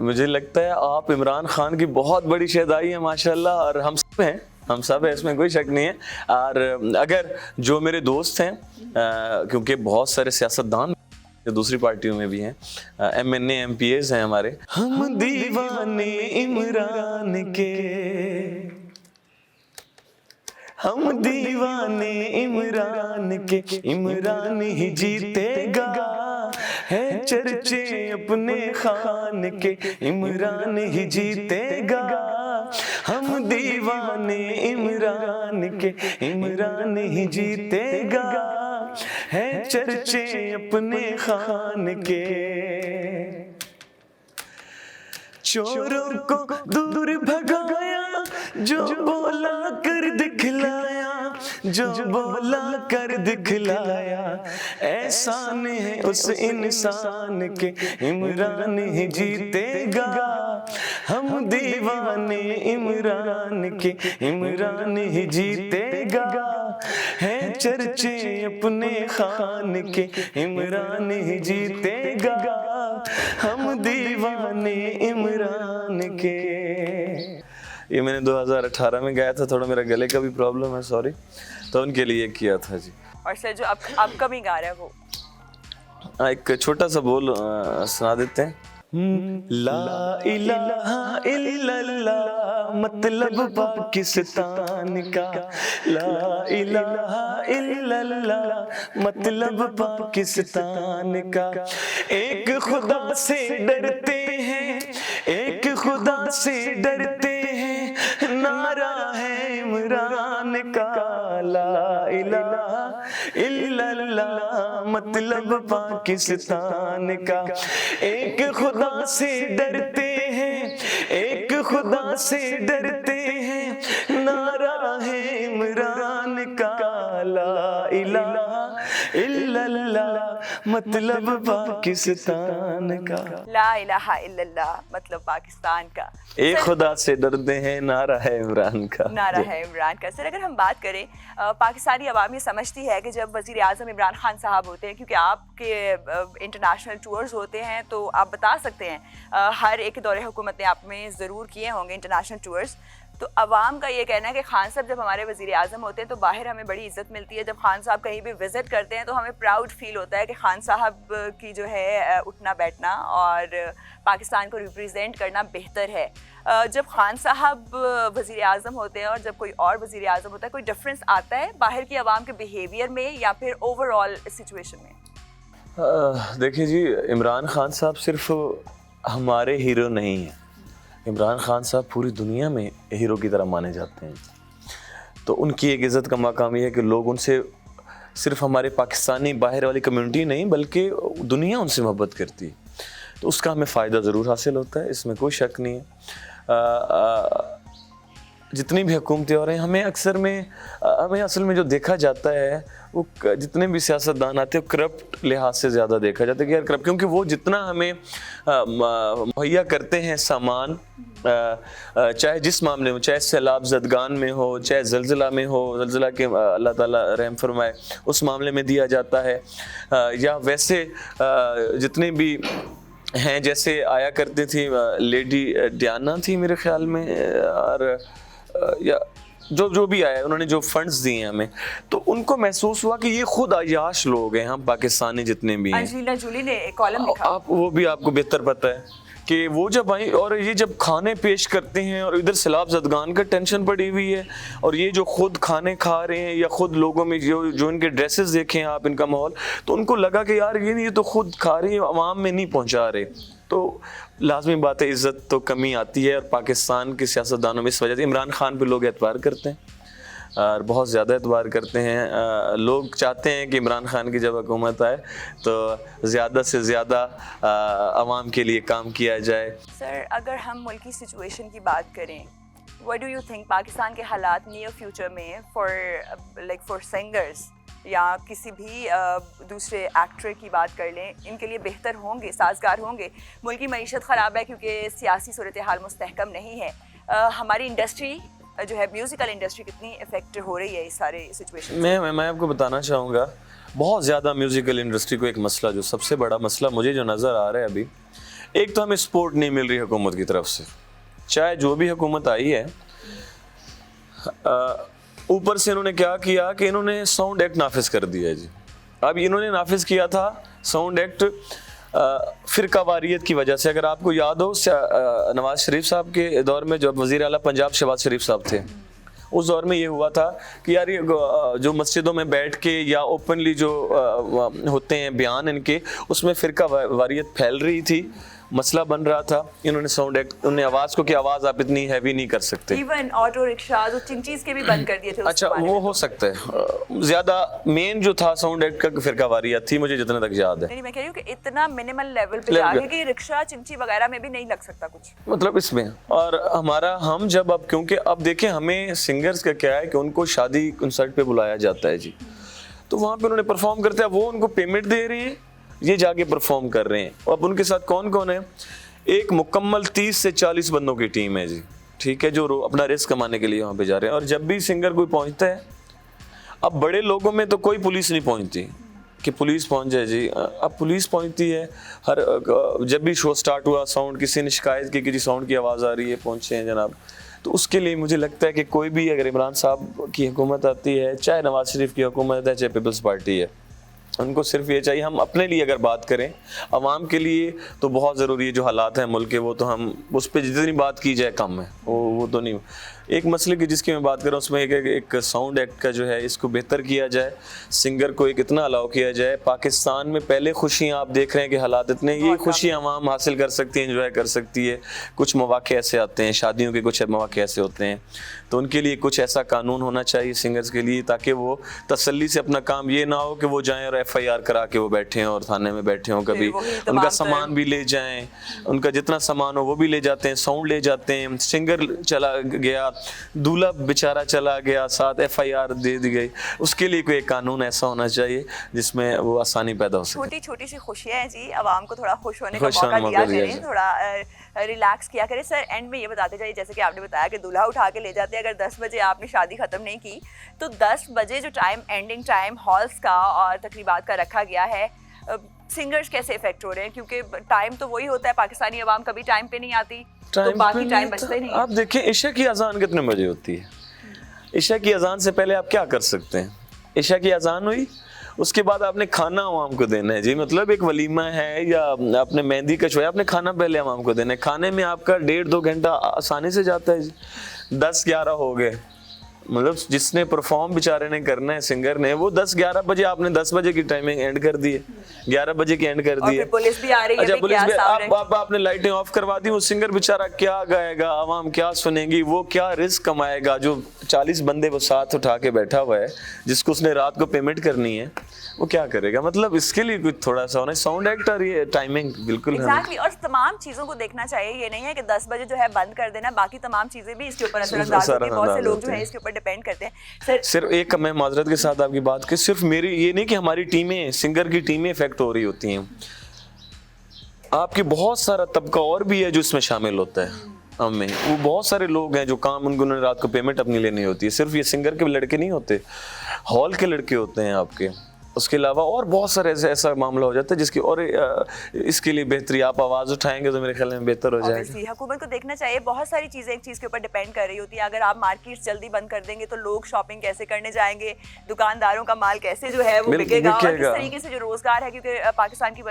मुझे लगता है आप इमरान खान की बहुत बड़ी शहदाई है माशाल्लाह, और हम सब हैं, इसमें कोई शक नहीं है। और अगर जो मेरे दोस्त हैं, क्योंकि बहुत सारे सियासतदान जो दूसरी पार्टियों में भी हैं, MNA MPAs हैं हमारे, हम दीवाने इमरान के, हम दीवाने इमरान के, इमरान ही जीतेगा, है चर्चे अपने खान के, इमरान ही जीतेगा, हम दीवाने इमरान के, इमरान ही जीतेगा, है चर्चे अपने खान के। चोरों को दूर भगाया, जो बोला कर दिखलाया, जो बोला कर दिखलाया, एहसान है उस इंसान के, इमरान ही जीतेगा, हम दीवाने इमरान के, इमरान ही जीतेगा, है चर्चे अपने खान के, इमरान ही जीतेगा, हम दीवाने इमरान के। ये मैंने 2018 में गाया था, थोड़ा मेरा गले का भी प्रॉब्लम है, सॉरी, तो उनके लिए किया था जी। और सर, जो अब कभी गा रहा है वो एक छोटा सा बोल सुना देते हैं। ला इलाहा इल्लल्लाह मतलब पाकिस्तान का, ला इलाहा इल्लल्लाह मतलब पाकिस्तान का, एक खुदा से डरते हैं, एक खुदा से डरते हैं, नारा है इमरान का, ला इलाहा इल्लल्लाह मतलब पाकिस्तान का, एक खुदा से डरते हैं, एक खुदा से डरते हैं, नारा है इमरान का, ला इलाहा इल्लल्लाह मतलब पाकिस्तान का। ला इलाहा इल्लल्लाह, मतलब पाकिस्तान का। एक सर, खुदा से डरते हैं, नारा है इमरान का। नारा है इमरान का। सर, अगर हम बात करें, पाकिस्तानी अवाम ये समझती है कि जब वज़ीर आज़म इमरान खान साहब होते हैं, क्योंकि आपके इंटरनेशनल टूर्स होते हैं, तो आप बता सकते हैं हर एक दौरे हुकूमत ने आप में ज़रूर किए होंगे इंटरनेशनल टूर्स। तो अवाम का ये कहना है कि खान साहब जब हमारे वज़ीर आज़म होते हैं तो बाहर हमें बड़ी इज़्ज़त मिलती है, जब खान साहब कहीं भी विज़िट करते हैं तो हमें प्राउड फील होता है कि खान साहब की जो है उठना बैठना और पाकिस्तान को रिप्रेजेंट करना बेहतर है। जब खान साहब वज़ीर आज़म होते हैं और जब कोई और वज़ीर आज़म होता है, कोई डिफरेंस आता है बाहर की आवाम के बिहेवियर में या फिर ओवरऑल सिचुएशन में? देखिए जी, इमरान खान साहब सिर्फ हमारे हीरो नहीं हैं। इमरान खान साहब पूरी दुनिया में हीरो की तरह माने जाते हैं। तो उनकी एक इज़्ज़त का मकाम ये है कि लोग उनसे, सिर्फ हमारे पाकिस्तानी बाहर वाली कम्युनिटी नहीं बल्कि दुनिया उनसे मोहब्बत करती है। तो उसका हमें फ़ायदा ज़रूर हासिल होता है, इसमें कोई शक नहीं है। जितनी भी हुकूमतें हो रही हैं, हमें असल में जो देखा जाता है वो जितने भी सियासतदान आते हैं करप्ट लिहाज से ज़्यादा देखा जाता है कि यार करप्ट, क्योंकि वो जितना हमें मुहैया करते हैं सामान, चाहे जिस मामले में, चाहे सैलाब ज़दगान में हो, चाहे ज़लज़ला में हो, ज़लज़ला के अल्लाह ताला रहम फरमाए उस मामले में दिया जाता है, या वैसे जितने भी हैं, जैसे आया करती थी लेडी डियाना थी मेरे ख्याल में, और या जो भी आया, उन्होंने जो फंड्स दिए हैं हमें, तो उनको महसूस हुआ कि ये खुद अयाश लोग हैं, हम पाकिस्तानी जितने भी हैं। अंजलिना जूली ने एक कॉलम लिखा, आप वो भी आपको बेहतर पता है कि वो जब आई और ये जब खाने पेश करते हैं और इधर सैलाब ज़दगान का टेंशन पड़ी हुई है, और ये जो खुद खाने खा रहे हैं या खुद लोगों में जो इनके ड्रेसेस देखें आप, इनका माहौल, तो उनको लगा कि यार ये तो खुद खा रही है, अवाम में नहीं पहुंचा रहे। तो लाजमी बात है, इज़्ज़त तो कमी आती है, और पाकिस्तान के सियासतदानों में इस वजह से इमरान खान पे लोग एतबार करते हैं और बहुत ज़्यादा एतबार करते हैं। लोग चाहते हैं कि इमरान खान की जब हुकूमत आए तो ज़्यादा से ज़्यादा आवाम के लिए काम किया जाए। सर, अगर हम मुल्की सिचुएशन की बात करें, what do you think Pakistan के हालात नियर फ्यूचर में फॉर सिंगर्स या किसी भी दूसरे एक्टर की बात कर लें, इनके लिए बेहतर होंगे, साजगार होंगे? मुल्क की मईशत ख़राब है क्योंकि सियासी सूरत हाल मुस्तहकम नहीं है। हमारी इंडस्ट्री जो है, म्यूज़िकल इंडस्ट्री, कितनी इफेक्ट हो रही है इस सारे सिचुएशन? मैं आपको बताना चाहूँगा, बहुत ज़्यादा म्यूज़िकल इंडस्ट्री को एक मसला, जो सबसे बड़ा मसला मुझे जो नज़र आ रहा है अभी, एक तो हमें सपोर्ट नहीं मिल रही हुकूमत की तरफ से, चाहे जो भी हुकूमत आई है। ऊपर से इन्होंने क्या किया कि इन्होंने साउंड एक्ट नाफिज कर दिया है जी। अब इन्होंने नाफिज किया था साउंड एक्ट फ़िरका वारियत की वजह से। अगर आपको याद हो, नवाज शरीफ साहब के दौर में जब वज़ीर आला पंजाब शहबाज शरीफ साहब थे, उस दौर में ये हुआ था कि यार ये जो मस्जिदों में बैठ के या ओपनली जो होते हैं बयान इनके, उसमें फ़िरका वारियत फैल रही थी, मसला बन रहा था। इन्होंने साउंड एक्ट, उन्होंने आवाज़ को कि आवाज़ आप इतनी हैवी नहीं कर सकते। इवन ऑटो रिक्शाज और चिंचीज के भी बंद कर दिए थे। अच्छा, वो हो सकता है। ज़्यादा मेन जो था साउंड एक्ट का फ़िरका वारियत थी, मुझे जितना तक याद है। नहीं, मैं कह रही हूँ कि इतना मिनिमल लेवल पे जाके कि रिक्शा चिंची वगैरह में भी नहीं लग सकता कुछ, मतलब इसमें। और हम जब अब, क्योंकि अब देखें, हमें सिंगर्स का क्या है कि उनको शादी कंसर्ट पे बुलाया जाता है जी, तो वहाँ पे उन्होंने परफॉर्म करते हैं, वो उनको पेमेंट दे रही है, ये जाके परफॉर्म कर रहे हैं। अब उनके साथ कौन कौन है? एक मुकम्मल 30 से 40 बंदों की टीम है जी, ठीक है, जो अपना रिस्क कमाने के लिए वहाँ पे जा रहे हैं। और जब भी सिंगर कोई पहुँचता है, अब बड़े लोगों में तो कोई पुलिस नहीं पहुँचती कि पुलिस पहुँच जाए जी, अब पुलिस पहुँचती है जब भी शो स्टार्ट हुआ, साउंड, किसी ने शिकायत की कि जी साउंड की आवाज़ आ रही है, पहुँचे हैं जनाब। तो उसके लिए मुझे लगता है कि कोई भी, अगर इमरान साहब की हुकूमत आती है, चाहे नवाज शरीफ की हुकूमत है, चाहे पीपल्स पार्टी है, उनको सिर्फ ये चाहिए, हम अपने लिए अगर बात करें, आवाम के लिए तो बहुत ज़रूरी है। जो हालात हैं मुल्क के, वो तो हम उस पर जितनी बात की जाए कम है, वो तो नहीं। एक मसले की जिसकी मैं बात कर रहा हूँ, उसमें एक साउंड एक्ट का जो है, इसको बेहतर किया जाए, सिंगर को एक इतना अलाउ किया जाए। पाकिस्तान में पहले खुशियाँ आप देख रहे हैं कि हालात इतने, ये खुशियाँ आवाम हासिल कर सकती है, इंजॉय कर सकती है। कुछ मौके ऐसे आते हैं, शादियों के कुछ मौके ऐसे होते हैं, तो उनके लिए कुछ ऐसा कानून होना चाहिए सिंगर्स के लिए, ताकि वो तसल्ली से अपना काम, ये ना हो कि वो जाएं और FIR करा के वो बैठे हैं और थाने में बैठे हों। कभी उनका सामान भी ले जाएं, उनका जितना सामान हो वो भी ले जाते हैं, साउंड ले जाते हैं, सिंगर चला गया दूल्हा बेचारा चला गया, साथ FIR दे दी गई, उसके लिए कोई कानून ऐसा होना चाहिए जिसमें वो आसानी पैदा हो सके। छोटी छोटी सी खुशियाँ हैं जी, आवाम को थोड़ा खुश होने का खुश होने मौका दिया दिया करें, जाए। थोड़ा रिलैक्स किया करें। सर एंड में ये बताते जाइए, जैसे कि आपने बताया कि दूल्हा उठा के ले जाते हैं, अगर 10 बजे आपने शादी ख़त्म नहीं की तो 10 बजे जो टाइम एंडिंग टाइम हॉल्स का और तकरीबात का रखा गया है, सिंगर्स कैसे इफेक्ट हो रहे हैं? क्योंकि टाइम तो वही होता है, पाकिस्तानी आवाम कभी टाइम पे नहीं आती, तो बाकी टाइम बचते नहीं। आप देखें इशा की अजान कितने बजे होती है? इशा की अजान से पहले आप क्या कर सकते हैं? इशा की अजान हुई, उसके बाद आपने खाना आवाम को देना है जी, मतलब एक वलीमा है या आपने मेहंदी का शो है, आपने खाना पहले आवाम को देना है। खाने में आपका 1.5-2 घंटा आसानी से जाता है जी। 10-11 हो गए, मतलब जिसने परफॉर्म बेचारे ने करना है, सिंगर ने, वो 10-11 बजे, आपने 10 बजे की टाइमिंग एंड कर दी है, 11 बजे की एंड कर दी है। पुलिस भी आ रही है, अच्छा, पुलिस भी, आप आपने लाइटें ऑफ करवा दी, वो सिंगर बेचारा क्या गाएगा, आवाम क्या सुनेगी, वो क्या रिस्क कमाएगा? जो 40 बंदे वो साथ उठा के बैठा हुआ है, जिसको उसने रात को पेमेंट करनी है, वो क्या करेगा? मतलब इसके लिए कुछ थोड़ा सा होना, साउंड एक्ट और ये टाइमिंग बिल्कुल एग्जैक्टली। और तमाम चीज़ों को देखना चाहिए, ये नहीं है कि 10 बजे जो है बंद कर देना, बाकी तमाम चीज़ें भी इसके ऊपर असरअंदाज होती हैं। बहुत से लोग जो है इसके ऊपर डिपेंड करते हैं। सर सिर्फ एक, मैं माजरत के साथ आपकी बात की, सिर्फ मेरी ये नहीं कि हमारी टीमें, सिंगर की टीमें इफेक्ट हो रही होती हैं, आपकी बहुत सारा तबका और भी है जो इसमें शामिल होता है। हमें वो बहुत सारे लोग हैं जो काम उनको रात को पेमेंट अपनी लेनी होती है, सिर्फ ये सिंगर के लड़के नहीं होते, हॉल के लड़के होते हैं आपके, उसके अलावा और बहुत सारे ऐसा मामला हो जाता है जिसकी, और इसके लिए बेहतरी आप आवाज़ उठाएंगे तो मेरे ख्याल में बेहतर हो जाएगा। हुकूमत को देखना चाहिए, बहुत सारी चीज़ें एक चीज़ के ऊपर डिपेंड कर रही होती है। अगर आप मार्केट्स जल्दी बंद कर देंगे तो लोग शॉपिंग कैसे करने जाएंगे, दुकानदारों का माल कैसे जो है वो बिकेगा, और किस तरीके से जो रोज़गार है, क्योंकि पाकिस्तान की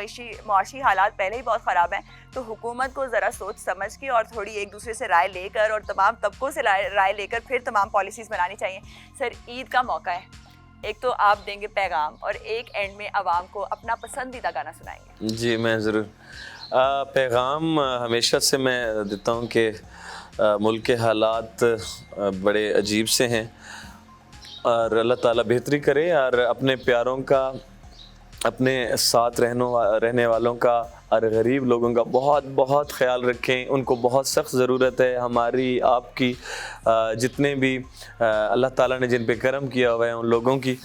माशी हालात पहले ही बहुत ख़राब हैं। तो हुकूमत को ज़रा सोच समझ के और थोड़ी एक दूसरे से राय लेकर और तमाम तबकों से राय लेकर फिर तमाम पॉलिसीज़ बनानी चाहिए। सर ईद का मौका है, एक तो आप देंगे पैगाम और एक एंड में आवाम को अपना पसंदीदा गाना सुनाएंगे। जी मैं ज़रूर। पैगाम हमेशा से मैं देता हूँ कि मुल्क के हालात बड़े अजीब से हैं और अल्लाह ताला बेहतरी करे, और अपने प्यारों का, अपने साथ रहने वालों का और गरीब लोगों का बहुत बहुत ख्याल रखें। उनको बहुत सख्त ज़रूरत है हमारी, आपकी, जितने भी अल्लाह ताला ने जिन पे करम किया हुआ है उन लोगों की,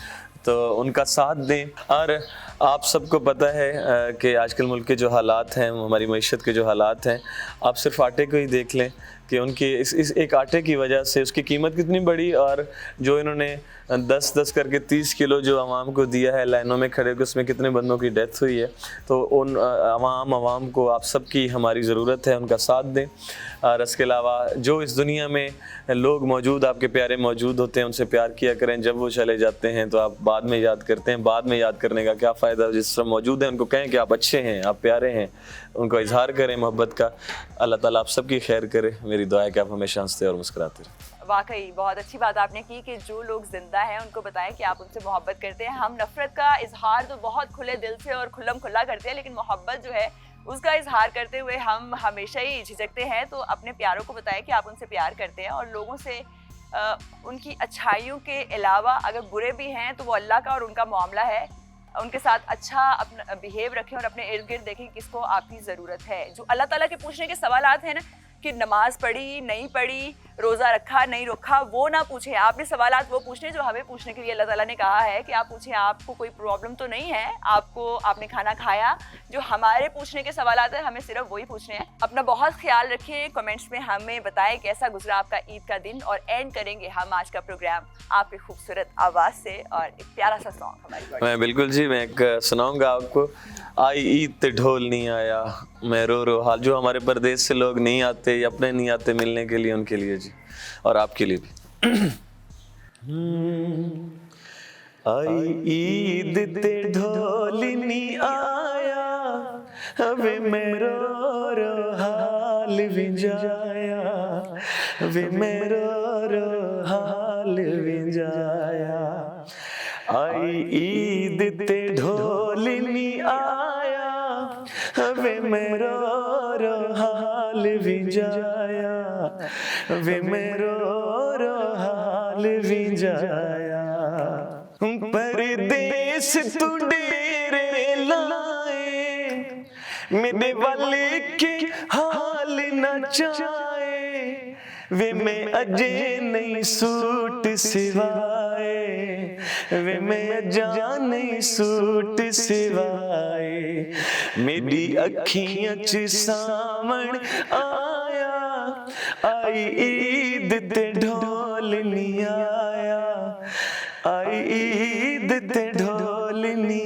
तो उनका साथ दें। और आप सबको पता है कि आजकल मुल्क के जो हालात हैं, हमारी मईशत के जो हालात हैं, आप सिर्फ आटे को ही देख लें कि उनकी इस एक आटे की वजह से उसकी कीमत कितनी बड़ी, और जो इन्होंने 10-10 करके 30 किलो जो आवाम को दिया है लाइनों में खड़े होकर, उसमें कितने बंदों की डेथ हुई है। तो उन आवाम को आप सबकी हमारी ज़रूरत है, उनका साथ दें। और इसके अलावा जो इस दुनिया में लोग मौजूद, आपके प्यारे मौजूद होते हैं, उनसे प्यार किया करें। जब वो चले जाते हैं तो आप बाद में याद करते हैं, बाद में याद करने का क्या फ़ायदा? जिस तरह मौजूद हैं उनको कहें कि आप अच्छे हैं, आप प्यारे हैं, उनको इजहार करें मोहब्बत का। अल्लाह ताला आप सबकी खैर करे। मेरी दुआ है कि आप हमेशा हंसते और मुस्कुराते रहें। वाकई बहुत अच्छी बात आपने की कि जो लोग जिंदा हैं उनको बताएं कि आप उनसे मोहब्बत करते हैं। हम नफरत का इजहार तो बहुत खुले दिल से और खुल्लम खुल्ला करते हैं, लेकिन मोहब्बत जो है उसका इजहार करते हुए हम हमेशा ही झिझकते हैं। तो अपने प्यारों को बताएं कि आप उनसे प्यार करते हैं, और लोगों से उनकी अच्छाइयों के अलावा अगर बुरे भी हैं तो वो अल्लाह का और उनका मामला है, उनके साथ अच्छा अपना बिहेव रखें और अपने इर्द गिर्द देखें किसको आपकी ज़रूरत है। जो अल्लाह ताला के पूछने के सवालात हैं ना, कि नमाज पढ़ी नहीं पढ़ी, रोज़ा रखा नहीं रखा, वो ना पूछें। आपने सवालात वो पूछने जो हमें पूछने के लिए अल्लाह ताला ने कहा है कि आप पूछें, आपको कोई प्रॉब्लम तो नहीं है, आपने खाना खाया। जो हमारे पूछने के सवालात हैं हमें सिर्फ वही पूछने हैं। अपना बहुत ख्याल रखें। कमेंट्स में हमें बताएं कैसा गुजरा आपका ईद का दिन, और एंड करेंगे हम आज का प्रोग्राम आपकी खूबसूरत आवाज़ से और एक प्यारा सा सॉन्ग हमारी। मैं बिल्कुल जी, मैं एक सुनाऊंगा आपको। आई ईद ते ढोल नहीं आया, मैं रो रो हाल। जो हमारे परदेश से लोग नहीं आते या अपने नहीं आते मिलने के लिए, उनके लिए जी, और आपके लिए भी। आई ईद ते ढोल नहीं आया, वे मैं रो रो हाल विंजाया, वे मैं रो रो हाल विंजाया। आई ईद ते ढोल नहीं आया, वे मैं रो रो हाल विंजाया, वे मैं रो रो हाल विंजाया। परदेस तू डेरे लाए, मेरे वाले के हाल न चाहे, वे मैं अजे नहीं सूट सिवाए, वे मैं अजा नहीं सूट सिवाए, मेरी अखियां च सावण आया, आई ईद ते ढोल नहीं आया, आई ईद ते ढोल नहीं